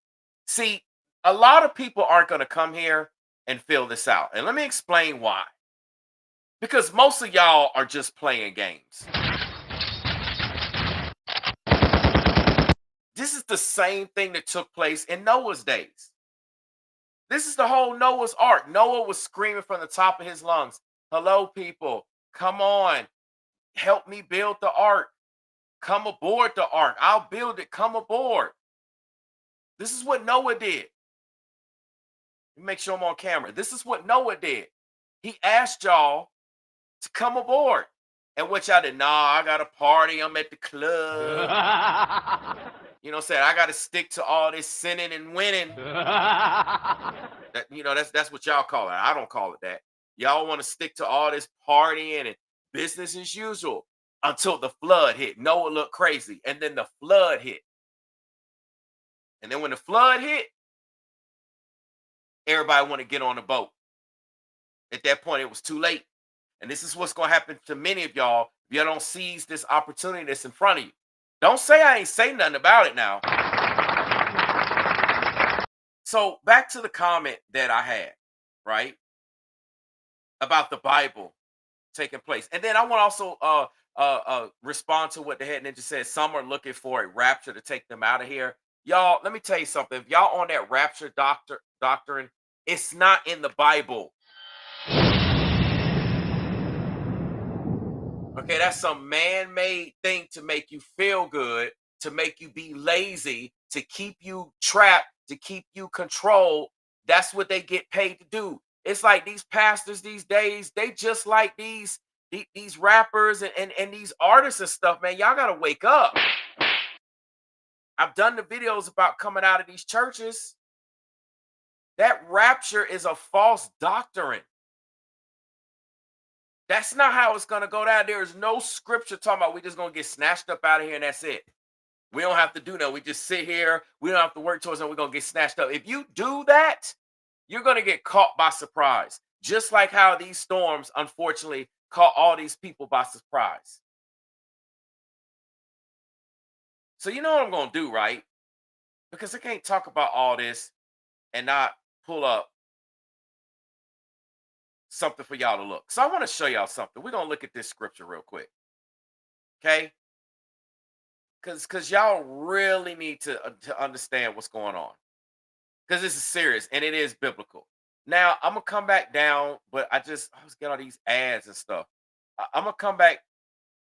see, a lot of people aren't going to come here and fill this out, and let me explain why. Because most of y'all are just playing games. This is the same thing that took place in Noah's days. This is the whole Noah's Ark. Noah was screaming from the top of his lungs, hello, people, come on, help me build the ark. Come aboard the ark. I'll build it. Come aboard. This is what Noah did. Let me make sure I'm on camera. This is what Noah did. He asked y'all to come aboard. And what y'all did? Nah, I got a party. I'm at the club. You know what I'm saying? I got to stick to all this sinning and winning. That, you know, that's what y'all call it. I don't call it that. Y'all want to stick to all this partying and business as usual until the flood hit. Noah looked crazy. And then the flood hit. And then when the flood hit, everybody want to get on the boat. At that point, it was too late. And this is what's going to happen to many of y'all if you don't seize this opportunity that's in front of you. Don't say I ain't say nothing about it now. So back to the comment that I had, right? About the Bible taking place. And then I want to also respond to what the head ninja said. Some are looking for a rapture to take them out of here. Y'all, let me tell you something. If y'all on that rapture doctrine, it's not in the Bible. Okay, that's some man-made thing to make you feel good, to make you be lazy, to keep you trapped, to keep you controlled. That's what they get paid to do. It's like these pastors these days, they just like these rappers and these artists and stuff, man. Y'all gotta wake up. I've done the videos about coming out of these churches. That rapture is a false doctrine. That's not how it's going to go down. There is no scripture talking about we just going to get snatched up out of here and that's it. We don't have to do that. We just sit here. We don't have to work towards it. We're going to get snatched up. If you do that, you're going to get caught by surprise. Just like how these storms, unfortunately, caught all these people by surprise. So you know what I'm going to do, right? Because I can't talk about all this and not pull up something for y'all to look. So I want to show y'all something. We're going to look at this scripture real quick. Okay? Because y'all really need to understand what's going on. Because this is serious and it is biblical. Now, I'm going to come back down, but I was getting all these ads and stuff. I'm going to come back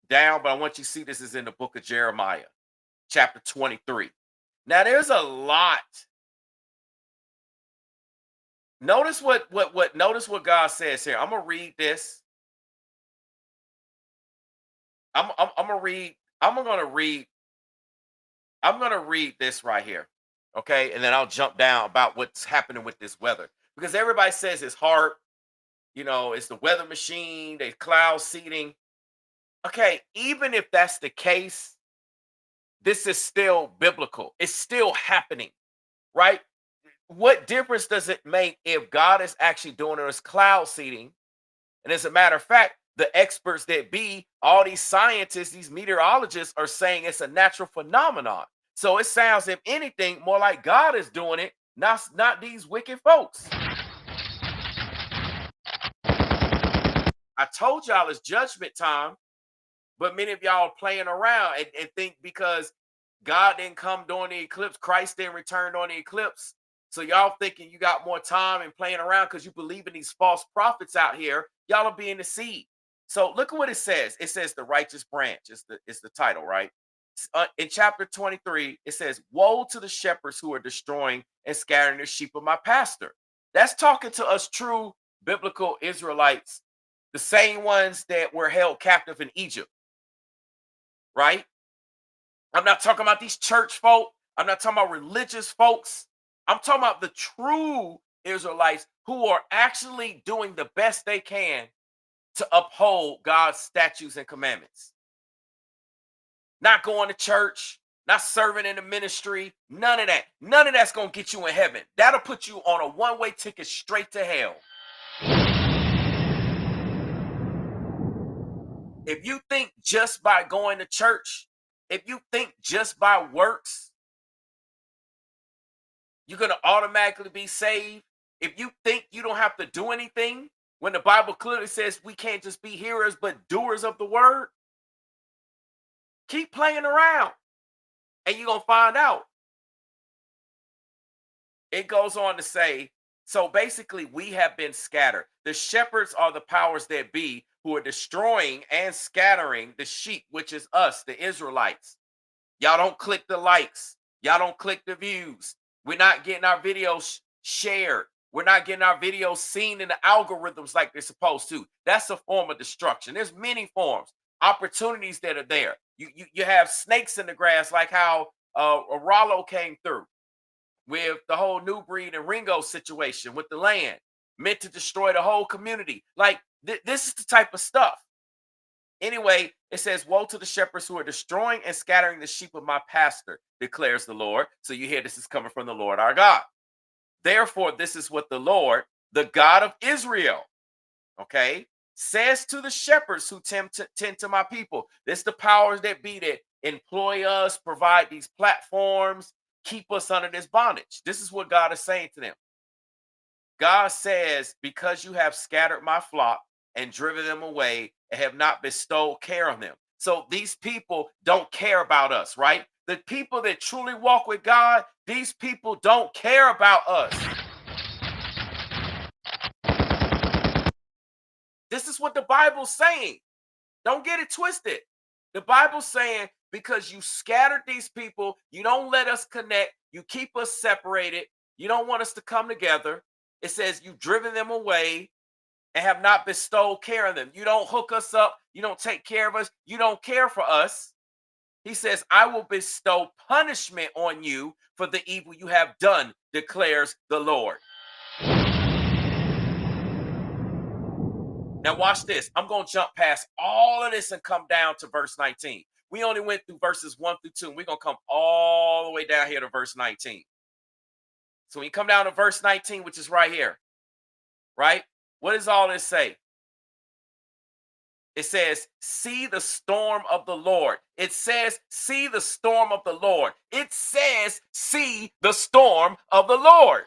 down, but I want you to see this is in the book of Jeremiah, chapter 23. Now, there's a lot. Notice what God says here. I'm going to read this. I'm going to read this right here. Okay? And then I'll jump down about what's happening with this weather. Because everybody says it's hard. You know, it's the weather machine, the cloud seeding. Okay, even if that's the case, this is still biblical. It's still happening, right? What difference does it make if God is actually doing this cloud seeding? And as a matter of fact, the experts that be, all these scientists, these meteorologists are saying it's a natural phenomenon. So it sounds, if anything, more like God is doing it, not these wicked folks. I told y'all it's judgment time, but many of y'all are playing around and think because God didn't come during the eclipse, Christ didn't return during the eclipse. So y'all thinking you got more time and playing around because you believe in these false prophets out here. Y'all are being deceived. So look at what it says. It says the righteous branch. It's the title, right? In chapter 23, it says, woe to the shepherds who are destroying and scattering the sheep of my pastor. That's talking to us true biblical Israelites, the same ones that were held captive in Egypt, right? I'm not talking about these church folk. I'm not talking about religious folks. I'm talking about the true Israelites who are actually doing the best they can to uphold God's statutes and commandments. Not going to church, not serving in the ministry, none of that. None of that's going to get you in heaven. That'll put you on a one-way ticket straight to hell. If you think just by going to church, if you think just by works, you're going to automatically be saved. If you think you don't have to do anything, when the Bible clearly says we can't just be hearers, but doers of the word, keep playing around and you're going to find out. It goes on to say, so basically we have been scattered. The shepherds are the powers that be who are destroying and scattering the sheep, which is us, the Israelites. Y'all don't click the likes. Y'all don't click the views. We're not getting our videos shared. We're not getting our videos seen in the algorithms like they're supposed to. That's a form of destruction. There's many forms, opportunities that are there. You have snakes in the grass, like how Rollo came through with the whole New Breed and Ringo situation with the land, meant to destroy the whole community. Like this is the type of stuff. Anyway, it says, woe to the shepherds who are destroying and scattering the sheep of my pastor, declares the Lord. So you hear this is coming from the Lord our God. Therefore, this is what the Lord, the God of Israel, okay, says to the shepherds who tend to my people. This the powers that be that employ us, provide these platforms, keep us under this bondage. This is what God is saying to them. God says, because you have scattered my flock and driven them away and have not bestowed care on them. So these people don't care about us, right? The people that truly walk with God, these people don't care about us. This is what the Bible's saying. Don't get it twisted. The Bible's saying, because you scattered these people, you don't let us connect, you keep us separated, you don't want us to come together. It says you've driven them away and have not bestowed care on them. You don't hook us up. You don't take care of us. You don't care for us. He says, I will bestow punishment on you for the evil you have done, declares the Lord. Now watch this. I'm going to jump past all of this and come down to verse 19. We only went through verses 1 through 2. And we're going to come all the way down here to verse 19. So when you come down to verse 19, which is right here, right? What does all this say? It says, see the storm of the Lord. It says, see the storm of the Lord. It says, see the storm of the Lord.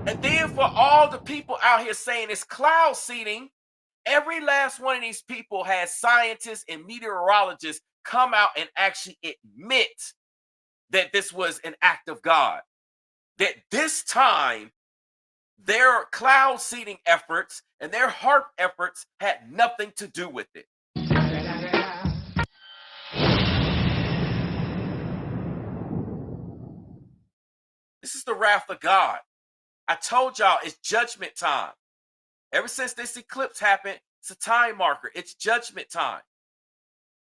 And then for all the people out here saying it's cloud seeding, every last one of these people has scientists and meteorologists come out and actually admit that this was an act of God. That this time, their cloud seeding efforts and their HARP efforts had nothing to do with it. This is the wrath of God. I told y'all it's judgment time. Ever since this eclipse happened, it's a time marker. It's judgment time.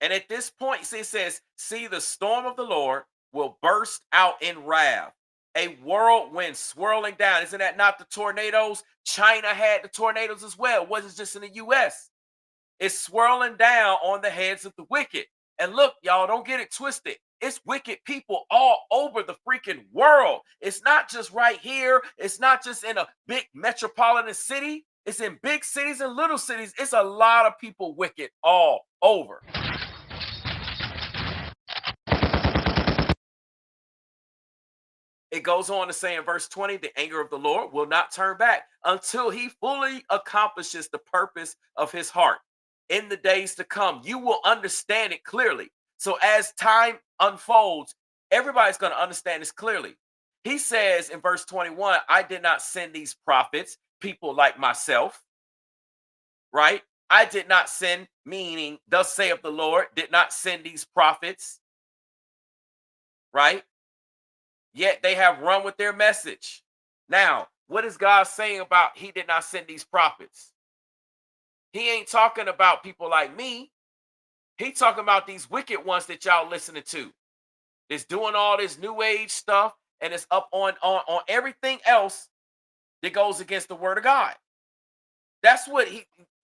And at this point, see, it says, see, the storm of the Lord will burst out in wrath. A whirlwind swirling down. Isn't that not the tornadoes? China had the tornadoes as well. It wasn't just in the U.S. It's swirling down on the heads of the wicked. And look, y'all, don't get it twisted. It's wicked people all over the freaking world. It's not just right here. It's not just in a big metropolitan city. It's in big cities and little cities. It's a lot of people wicked all over. It goes on to say in verse 20, the anger of the Lord will not turn back until he fully accomplishes the purpose of his heart. In the days to come, you will understand it clearly. So as time unfolds, everybody's going to understand this clearly. He says in verse 21, I did not send these prophets, people like myself, right? I did not send, meaning, thus saith the Lord, did not send these prophets, right? Yet they have run with their message. Now, what is God saying about he did not send these prophets? He ain't talking about people like me. He talking about these wicked ones that y'all listening to. That's doing all this new age stuff and it's up on everything else that goes against the word of God. That's what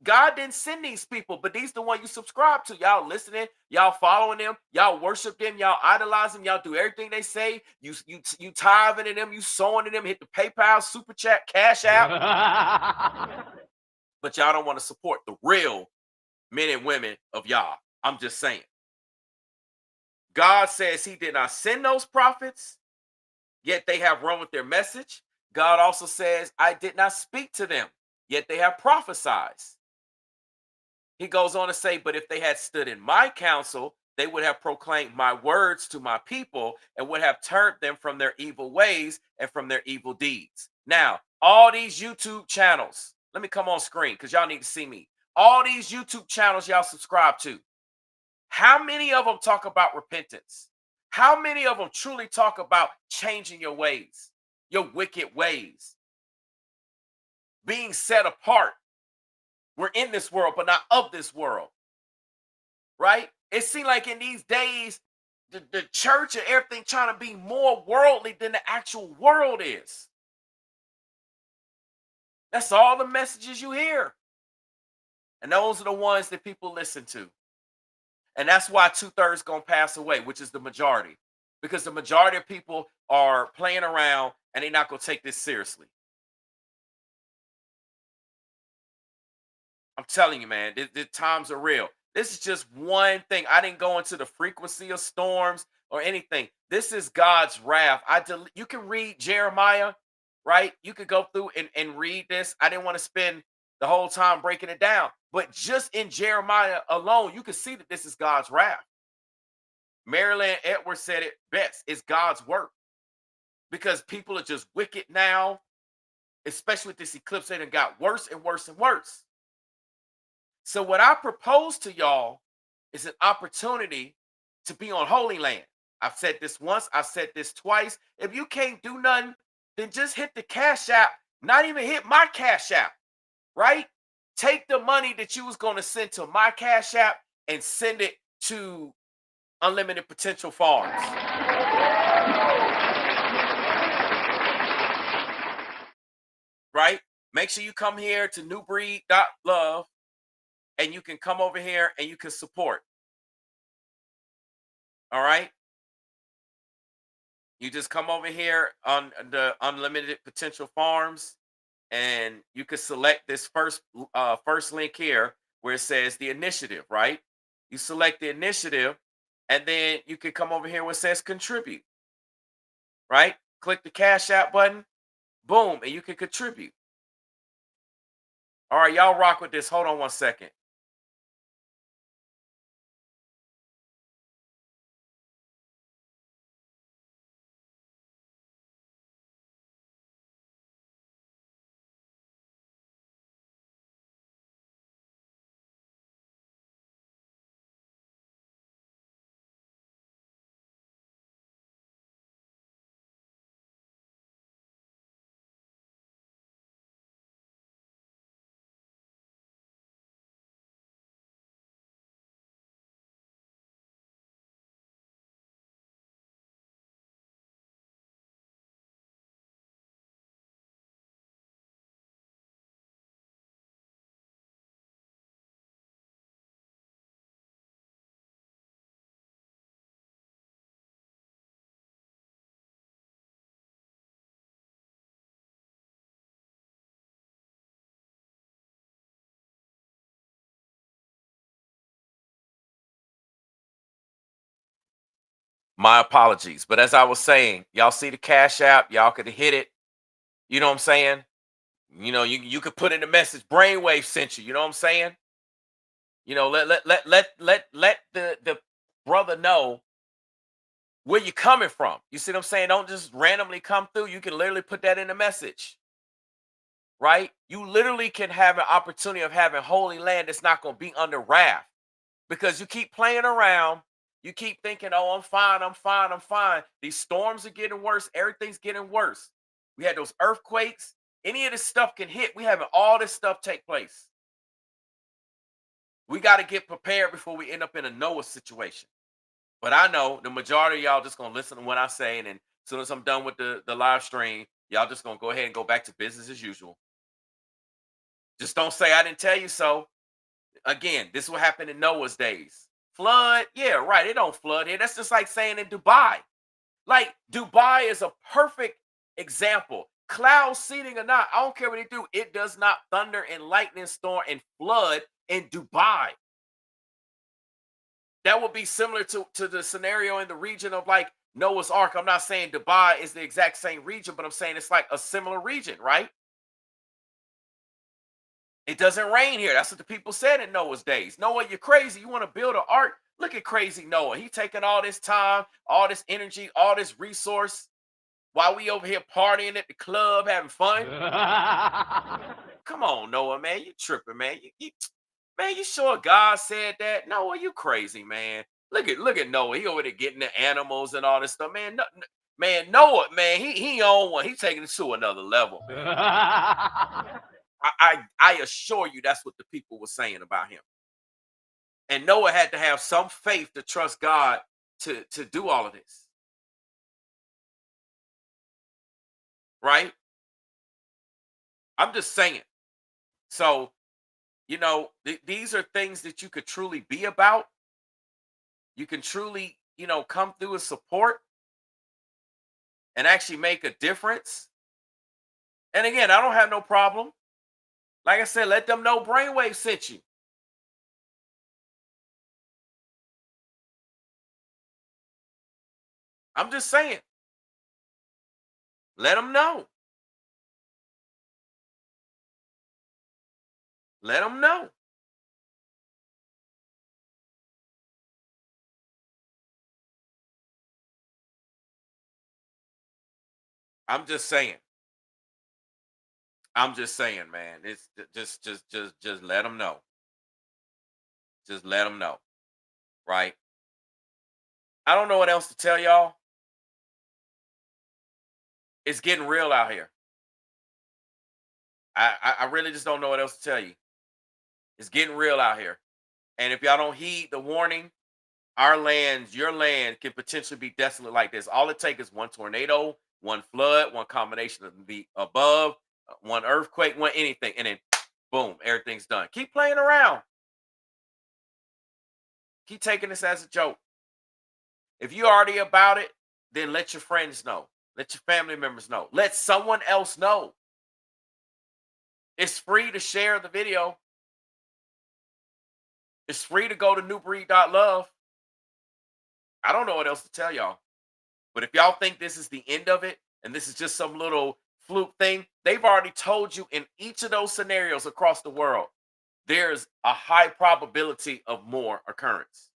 God didn't send these people, but these the one you subscribe to. Y'all listening, y'all following them, y'all worship them, y'all idolize them, y'all do everything they say. You tithing to them, you sowing to them, hit the PayPal, Super Chat, Cash App. But y'all don't want to support the real men and women of Yah. I'm just saying. God says he did not send those prophets, yet they have run with their message. God also says, I did not speak to them, yet they have prophesied. He goes on to say, but if they had stood in my counsel, they would have proclaimed my words to my people and would have turned them from their evil ways and from their evil deeds. Now, all these YouTube channels, let me come on screen because y'all need to see me. All these YouTube channels y'all subscribe to, how many of them talk about repentance? How many of them truly talk about changing your ways, your wicked ways, being set apart? We're in this world, but not of this world, right? It seems like in these days, the church and everything trying to be more worldly than the actual world is. That's all the messages you hear. And those are the ones that people listen to. And that's why 2/3 going to pass away, which is the majority. Because the majority of people are playing around and they're not going to take this seriously. I'm telling you, man, the times are real. This is just one thing. I didn't go into the frequency of storms or anything. This is God's wrath. You can read Jeremiah, right? You could go through and read this. I didn't want to spend the whole time breaking it down. But just in Jeremiah alone, you can see that this is God's wrath. Marilyn Edwards said it best. It's God's work. Because people are just wicked now, especially with this eclipse. They done got worse and worse and worse. So what I propose to y'all is an opportunity to be on Holy Land. I've said this once. I've said this twice. If you can't do nothing, then just hit the Cash App. Not even hit my Cash App, right? Take the money that you was going to send to my Cash App and send it to Unlimited Potential Farms. Right? Make sure you come here to newbreed.love and you can come over here and you can support. All right. You just come over here on the Unlimited Potential Farms, and you can select this first link here where it says the initiative, right? You select the initiative, and then you can come over here where it says contribute, right? Click the Cash App button, boom, and you can contribute. All right, y'all rock with this. Hold on one second. My apologies. But as I was saying, y'all see the Cash App, y'all could hit it. You know what I'm saying? You could put in the message brainwave sent you. You know what I'm saying? Let the brother know where you're coming from. You see what I'm saying? Don't just randomly come through. You can literally put that in the message, right? You literally can have an opportunity of having holy land that's not going to be under wrath, because you keep playing around. You keep thinking, oh, I'm fine, I'm fine, I'm fine. These storms are getting worse. Everything's getting worse. We had those earthquakes. Any of this stuff can hit. We having all this stuff take place. We got to get prepared before we end up in a Noah situation. But I know the majority of y'all just gonna listen to what I say, and then as soon as I'm done with the live stream, y'all just gonna go ahead and go back to business as usual. Just don't say I didn't tell you so. Again, this is what happened in Noah's days. Flood, yeah, right. It don't flood here. That's just like saying in Dubai. Like Dubai is a perfect example. Cloud seeding or not, I don't care what they do. It does not thunder and lightning storm and flood in Dubai. That would be similar to the scenario in the region of like Noah's Ark. I'm not saying Dubai is the exact same region, but I'm saying it's like a similar region, right? It doesn't rain here. That's what the people said in Noah's days. Noah, you're crazy. You want to build an ark? Look at crazy Noah. He taking all this time, all this energy, all this resource while we over here partying at the club having fun. Come on, Noah, man. You tripping, man. Man, you sure God said that? Noah, you crazy, man. Look at Noah. He over there getting the animals and all this stuff, man. Man, Noah, man, he on one. He taking it to another level. I assure you that's what the people were saying about him. And Noah had to have some faith to trust God to do all of this. Right? I'm just saying. So, these are things that you could truly be about. You can truly, come through and support and actually make a difference. And again, I don't have no problem. Like I said, let them know Brainwave sent you. I'm just saying. Let them know. Let them know. I'm just saying. I'm just saying, man. It's just let them know. Just let them know. Right? I don't know what else to tell y'all. It's getting real out here. I really just don't know what else to tell you. It's getting real out here. And if y'all don't heed the warning, our lands, your land can potentially be desolate like this. All it takes is one tornado, one flood, one combination of the above, one earthquake, one anything, and then boom, everything's done. Keep playing around. Keep taking this as a joke. If you're already about it, then let your friends know. Let your family members know. Let someone else know. It's free to share the video. It's free to go to newbreed.love. I don't know what else to tell y'all. But if y'all think this is the end of it, and this is just some little fluke thing, they've already told you in each of those scenarios across the world, there's a high probability of more occurrence.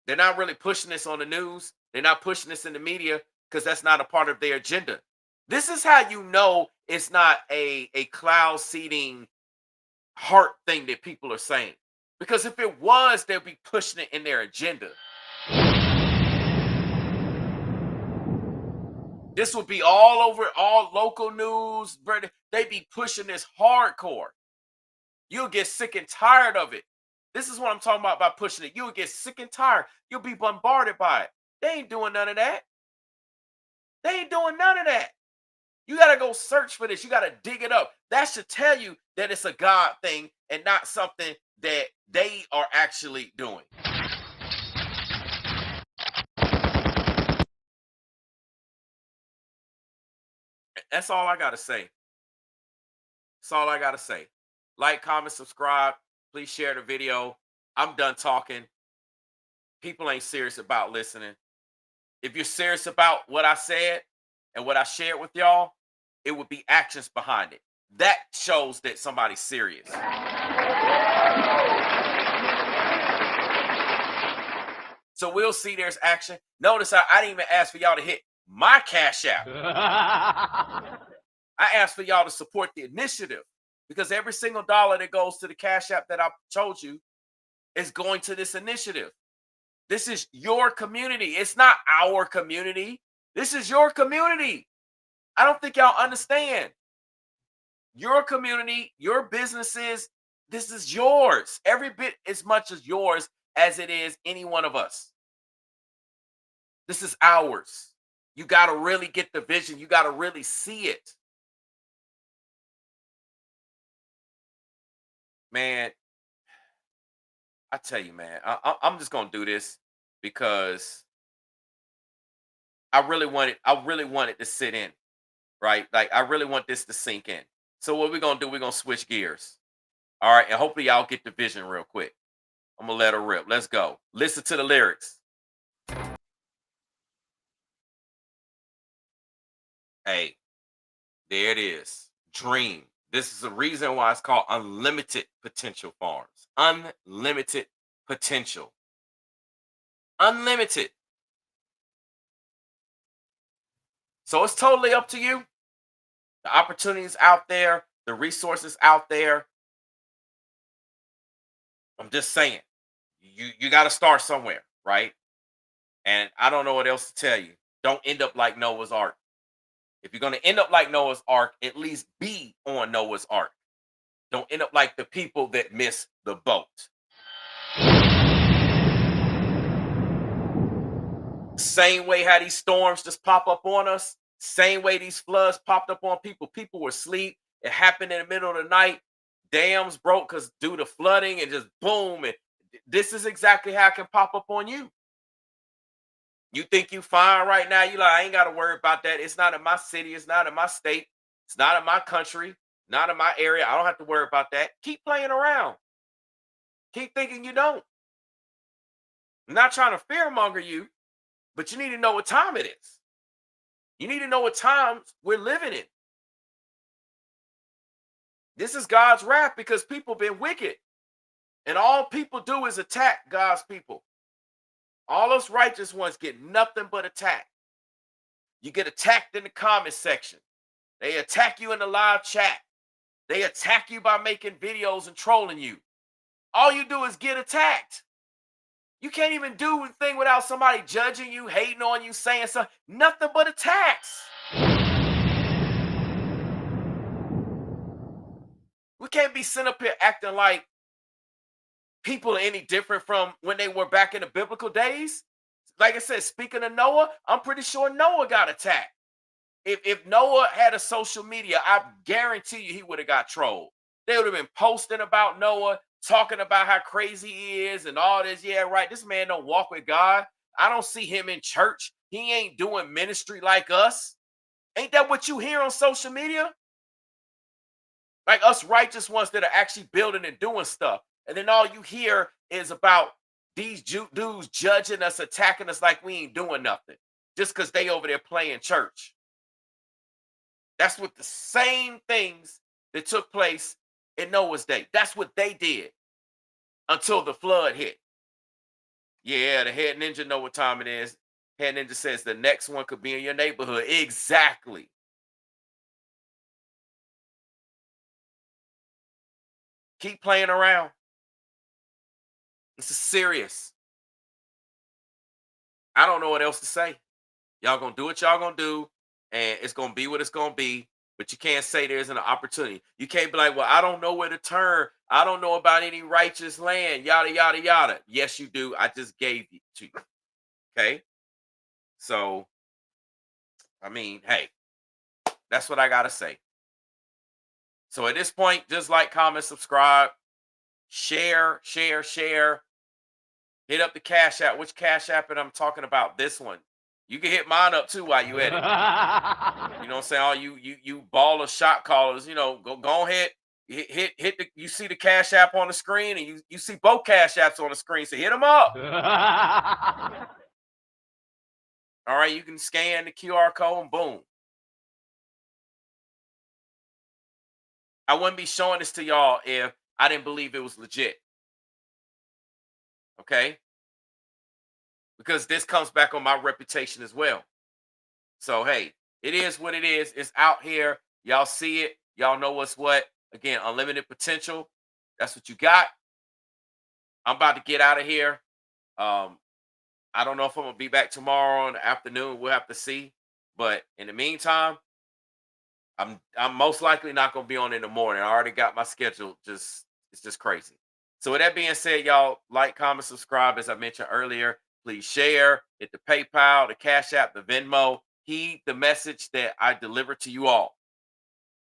They're not really pushing this on the news. They're not pushing this in the media because that's not a part of their agenda. This is how you know it's not a cloud seeding heart thing that people are saying. Because if it was, they'll be pushing it in their agenda. This would be all over, all local news. They'd be pushing this hardcore. You'll get sick and tired of it. This is what I'm talking about by pushing it. You'll get sick and tired. You'll be bombarded by it. They ain't doing none of that. They ain't doing none of that. You got to go search for this. You got to dig it up. That should tell you that it's a God thing and not something that they are actually doing. That's all I got to say. That's all I got to say. Like, comment, subscribe. Please share the video. I'm done talking. People ain't serious about listening. If you're serious about what I said and what I shared with y'all, it would be actions behind it. That shows that somebody's serious. So we'll see there's action. Notice I didn't even ask for y'all to hit my Cash App. I asked for y'all to support the initiative because every single dollar that goes to the Cash App that I told you is going to this initiative. This is your community. It's not our community. This is your community. I don't think y'all understand. Your community, your businesses, this is yours. Every bit as much as yours as it is any one of us. This is ours. You got to really get the vision. You got to really see it. Man, I tell you, man, I'm just going to do this because I really wanted to sit in, right? Like, I really want this to sink in. So what we're going to do, we're going to switch gears. All right. And hopefully y'all get the vision real quick. I'm going to let her rip. Let's go. Listen to the lyrics. Hey, there it is. Dream. This is the reason why it's called Unlimited Potential Farms. Unlimited potential. Unlimited. So it's totally up to you. The opportunities out there, the resources out there. I'm just saying, you got to start somewhere, right? And I don't know what else to tell you. Don't end up like Noah's Ark. If you're going to end up like Noah's Ark, at least be on Noah's Ark. Don't end up like the people that miss the boat. Same way how these storms just pop up on us. Same way these floods popped up on people. People were asleep. It happened in the middle of the night. Dams broke because due to flooding and just boom. And this is exactly how it can pop up on you. You think you fine right now. You like, I ain't got to worry about that. It's not in my city. It's not in my state. It's not in my country. Not in my area. I don't have to worry about that. Keep playing around. Keep thinking you don't. I'm not trying to fearmonger you, but you need to know what time it is. You need to know what times we're living in. This is God's wrath because people have been wicked. And all people do is attack God's people. All those righteous ones get nothing but attack. You get attacked in the comment section. They attack you in the live chat. They attack you by making videos and trolling you. All you do is get attacked. You can't even do anything without somebody judging you, hating on you, saying something. Nothing but attacks. We can't be sitting up here acting like people are any different from when they were back in the biblical days. Like I said, speaking of Noah, I'm pretty sure Noah got attacked. If Noah had a social media, I guarantee you he would have got trolled. They would have been posting about Noah. talking about how crazy he is and all this. Yeah, right. This man don't walk with God. I don't see him in church. He ain't doing ministry like us. Ain't that what you hear on social media? Like us righteous ones that are actually building and doing stuff. And then all you hear is about these dudes judging us, attacking us like we ain't doing nothing just because they over there playing church. That's what the same things that took place in Noah's day. That's what they did until the flood hit. Yeah, the head ninja know what time it is. Head ninja says the next one could be in your neighborhood. Exactly. Keep playing around. This is serious. I don't know what else to say. Y'all gonna do what y'all gonna do, and it's gonna be what it's gonna be. But you can't say there isn't an opportunity. You can't be like, well, I don't know where to turn. I don't know about any righteous land, yada, yada, yada. Yes, you do. I just gave it to you. Okay? So, I mean, hey, that's what I gotta say. So at this point, just like, comment, subscribe, share, share, share. Hit up the Cash App. Which Cash App am I talking about? This one. You can hit mine up too while you at it. You know what I'm saying? All you baller shot callers, go ahead. Hit the, you see the Cash App on the screen, and you see both Cash Apps on the screen. So hit them up. All right, you can scan the QR code and boom. I wouldn't be showing this to y'all if I didn't believe it was legit. Okay? Because this comes back on my reputation as well. So, hey, it is what it is. It's out here. Y'all see it. Y'all know what's what. Again, unlimited potential. That's what you got. I'm about to get out of here. I don't know if I'm going to be back tomorrow in the afternoon. We'll have to see. But in the meantime, I'm most likely not going to be on in the morning. I already got my schedule. It's just crazy. So with that being said, y'all like, comment, subscribe. As I mentioned earlier, please share. Hit the PayPal, the Cash App, the Venmo. Heed the message that I deliver to you all.